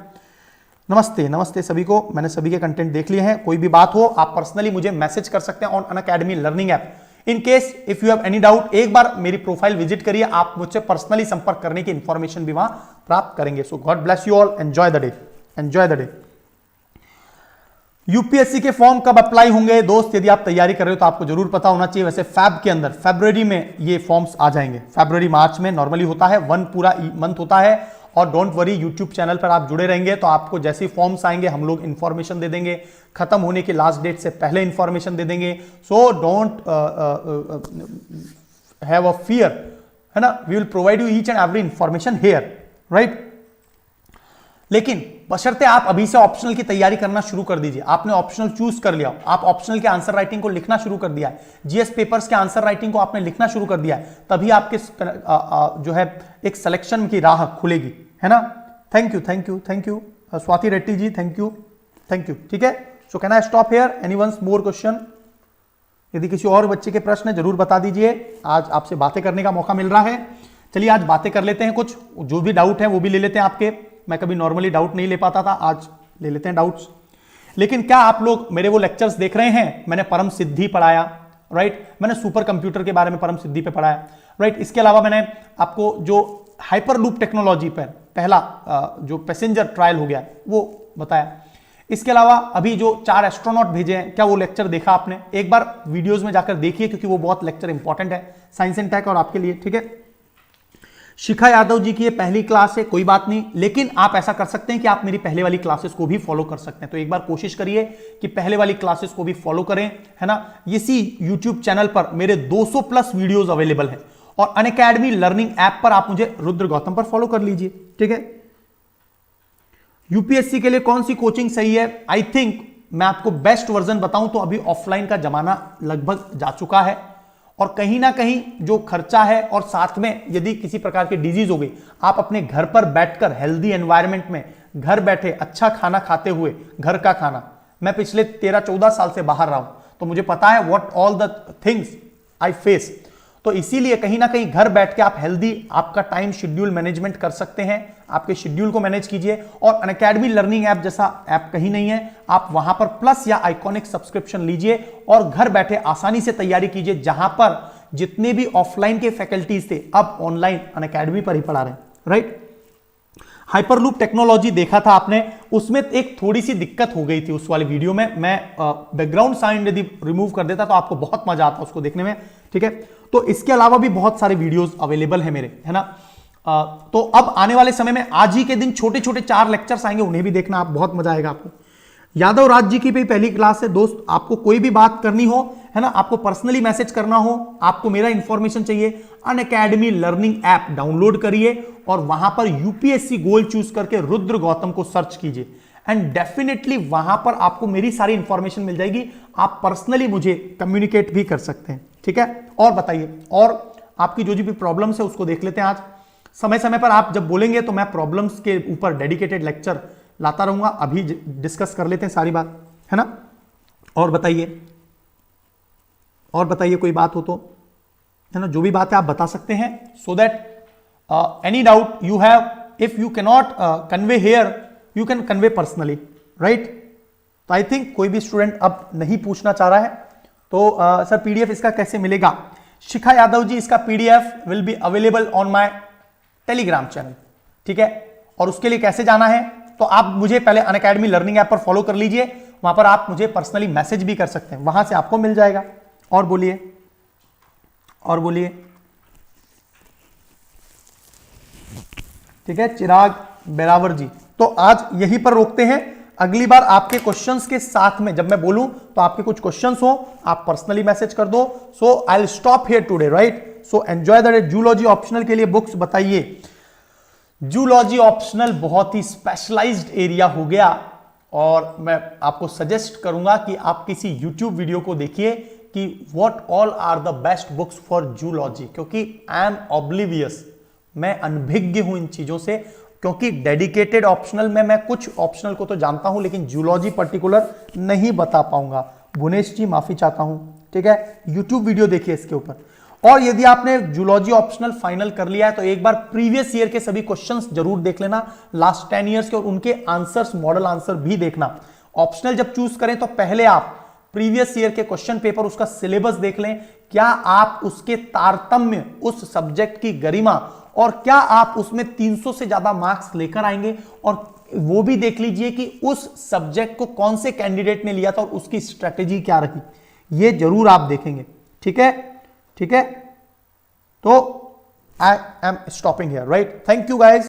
A: नमस्ते, नमस्ते सभी को। मैंने सभी के कंटेंट देख लिए हैं। कोई भी बात हो आप पर्सनली मुझे मैसेज कर सकते हैं on Unacademy learning app. In case if you have any doubt, एक बार मेरी प्रोफाइल विजिट करिए, आप मुझसे पर्सनली संपर्क करने की इंफॉर्मेशन भी वहां प्राप्त करेंगे। So God bless you all, enjoy the day, enjoy the day. UPSC के फॉर्म कब अप्लाई होंगे दोस्त? यदि आप तैयारी कर रहे हो तो आपको जरूर पता होना चाहिए। वैसे फैब के अंदर, फरवरी में ये फॉर्म्स आ जाएंगे। फरवरी मार्च में नॉर्मली होता है, 1 पूरा मंथ होता है। और डोंट वरी, यूट्यूब चैनल पर आप जुड़े रहेंगे तो आपको जैसे ही फॉर्म्स आएंगे हम लोग इंफॉर्मेशन दे देंगे, खत्म होने की लास्ट डेट से पहले इंफॉर्मेशन दे देंगे। So don't have a fear, है ना। We will provide you each and every information here, right. लेकिन बशर्ते आप अभी से ऑप्शनल की तैयारी करना शुरू कर दीजिए। आपने ऑप्शनल चूज कर लिया, आप ऑप्शनल के आंसर राइटिंग को लिखना शुरू कर दिया है, जीएस पेपर्स के आंसर राइटिंग को आपने लिखना शुरू कर दिया है, तभी आपके जो है एक सिलेक्शन की राह खुलेगी, है ना। Thank you, thank you, thank you Swati Reddy ji, thank you, thank you. ठीक है, so can I stop here? Anyone's more question? यदि किसी और बच्चे के प्रश्न है जरूर बता दीजिए। आज आपसे बातें करने का मौका मिल रहा है। चलिए आज बातें कर लेते हैं, कुछ जो भी डाउट है वो भी ले लेते हैं आपके। मैं कभी नॉर्मली डाउट नहीं ले पाता था, आज ले लेते हैं डाउट्स। लेकिन क्या आप लोग मेरे वो लेक्चर्स देख रहे हैं? मैंने परम सिद्धि पढ़ाया, राइट, मैंने सुपर कंप्यूटर के बारे में परम सिद्धि पे पढ़ाया, राइट। इसके अलावा मैंने आपको जो हाइपरलूप टेक्नोलॉजी पर पहला जो पैसेंजर ट्रायल हो गया वो बताया। इसके अलावा अभी जो 4 एस्ट्रोनॉट भेजे हैं, क्या वो लेक्चर देखा आपने? एक बार वीडियोस में जाकर देखिए, क्योंकि वो बहुत लेक्चर इंपॉर्टेंट है साइंस एंड टेक और आपके लिए, ठीक है। शिखा यादव जी की ये पहली क्लास है, कोई बात नहीं, लेकिन आप ऐसा कर सकते हैं कि आप मेरी पहले वाली क्लासेस को भी फॉलो कर सकते हैं। तो एक बार कोशिश करिए कि पहले वाली क्लासेस को भी फॉलो करें, है ना। इसी यूट्यूब चैनल पर मेरे 200 प्लस वीडियोस अवेलेबल हैं और अनअकैडमी लर्निंग ऐप पर आप मुझे रुद्र गौतम पर फॉलो कर लीजिए, ठीक है। यूपीएससी के लिए कौन सी कोचिंग सही है? आई थिंक मैं आपको बेस्ट वर्जन बताऊं तो अभी ऑफलाइन का जमाना लगभग जा चुका है और कहीं ना कहीं जो खर्चा है और साथ में यदि किसी प्रकार की डिजीज हो गई, आप अपने घर पर बैठकर हेल्दी एनवायरनमेंट में घर बैठे अच्छा खाना खाते हुए, घर का खाना, मैं पिछले 13-14 साल से बाहर रहा हूं तो मुझे पता है what all the things I face. तो इसीलिए कहीं ना कहीं घर बैठ के आप हेल्दी आपका टाइम शेड्यूल मैनेजमेंट कर सकते हैं। आपके शेड्यूल को मैनेज कीजिए और अनअकैडमी लर्निंग ऐप जैसा ऐप कहीं नहीं है। आप वहां पर प्लस या आइकॉनिक सब्सक्रिप्शन लीजिए और घर बैठे आसानी से तैयारी कीजिए, जहां पर जितने भी ऑफलाइन के फैकल्टीज थे अब ऑनलाइन अनअकैडमी पर ही पढ़ा रहे हैं, राइट। हाइपरलूप टेक्नोलॉजी देखा था आपने, उसमें एक थोड़ी सी दिक्कत हो गई थी उस वाले वीडियो में। मैं बैकग्राउंड साउंड यदि रिमूव कर देता तो आपको बहुत मजा आता उसको देखने में, ठीक है। तो इसके अलावा भी बहुत सारे वीडियोस अवेलेबल है मेरे, है ना। तो अब आने वाले समय में आज ही के दिन छोटे छोटे 4 लेक्चर्स आएंगे, उन्हें भी देखना आप, बहुत मजा आएगा आपको। यादव राज जी की भी पहली क्लास है दोस्त। आपको कोई भी बात करनी हो, है ना, आपको पर्सनली मैसेज करना हो, आपको मेरा इंफॉर्मेशन चाहिए, अनअकैडमी लर्निंग ऐप डाउनलोड करिए और वहां पर यूपीएससी गोल चूज करके रुद्र गौतम को सर्च कीजिए एंड डेफिनेटली वहां पर आपको मेरी सारी इंफॉर्मेशन मिल जाएगी। आप पर्सनली मुझे कम्युनिकेट भी कर सकते हैं, ठीक है। और बताइए, और आपकी जो भी प्रॉब्लम्स है उसको देख लेते हैं आज। समय समय पर आप जब बोलेंगे तो मैं प्रॉब्लम्स के ऊपर डेडिकेटेड लेक्चर लाता रहूंगा। अभी डिस्कस कर लेते हैं सारी बात, है ना। और बताइए, और बताइए कोई बात हो तो, है ना, जो भी बात है आप बता सकते हैं, so that any doubt you have, if you can not convey here you can convey personally, right. तो आई थिंक कोई भी स्टूडेंट अब नहीं पूछना चाह रहा है, तो सर पीडीएफ इसका कैसे मिलेगा? शिखा यादव जी, इसका PDF will be available on my Telegram channel, ठीक है। और उसके लिए कैसे जाना है, तो आप मुझे पहले अनअकैडमी लर्निंग ऐप पर फॉलो कर लीजिए, वहां पर आप मुझे पर्सनली मैसेज भी कर सकते हैं, वहां से आपको मिल जाएगा। और बोलिए, और बोलिए, ठीक है। चिराग बेरावर जी, तो आज यहीं पर रोकते हैं। अगली बार आपके क्वेश्चंस के साथ में जब मैं बोलूं तो आपके कुछ क्वेश्चंस हो, आप पर्सनली मैसेज कर दो। So I will stop here today, right. So enjoy the day. Zoology optional के लिए बुक्स बताइए। जूलॉजी ऑप्शनल बहुत ही स्पेशलाइज्ड एरिया हो गया, और मैं आपको सजेस्ट करूंगा कि आप किसी यूट्यूब वीडियो को देखिए कि what all are the best books for zoology, क्योंकि आई एम ऑब्लिवियस, मैं अनभिज्ञ हूं इन चीजों से, क्योंकि डेडिकेटेड ऑप्शनल में मैं कुछ ऑप्शनल को तो जानता हूं लेकिन जूलॉजी पर्टिकुलर नहीं बता पाऊंगा। भुवनेश जी माफी चाहता हूं, ठीक है। यूट्यूब वीडियो देखिए इसके ऊपर। और यदि आपने जूलॉजी ऑप्शनल फाइनल कर लिया है तो एक बार प्रीवियस ईयर के सभी क्वेश्चंस जरूर देख लेना, लास्ट 10 ईयर्स के, और उनके आंसर्स, मॉडल आंसर भी देखना। ऑप्शनल जब चूज करें तो पहले आप प्रीवियस ईयर के क्वेश्चन पेपर, उसका सिलेबस देख लें, क्या आप उसके तारतम्य, उस सब्जेक्ट की गरिमा, और क्या आप उसमें 300 से ज्यादा मार्क्स लेकर आएंगे, और वो भी देख लीजिए कि उस सब्जेक्ट को कौन से कैंडिडेट ने लिया था और उसकी स्ट्रेटेजी क्या रही, ये जरूर आप देखेंगे, ठीक है, ठीक है। तो I am stopping here, right. Thank you guys.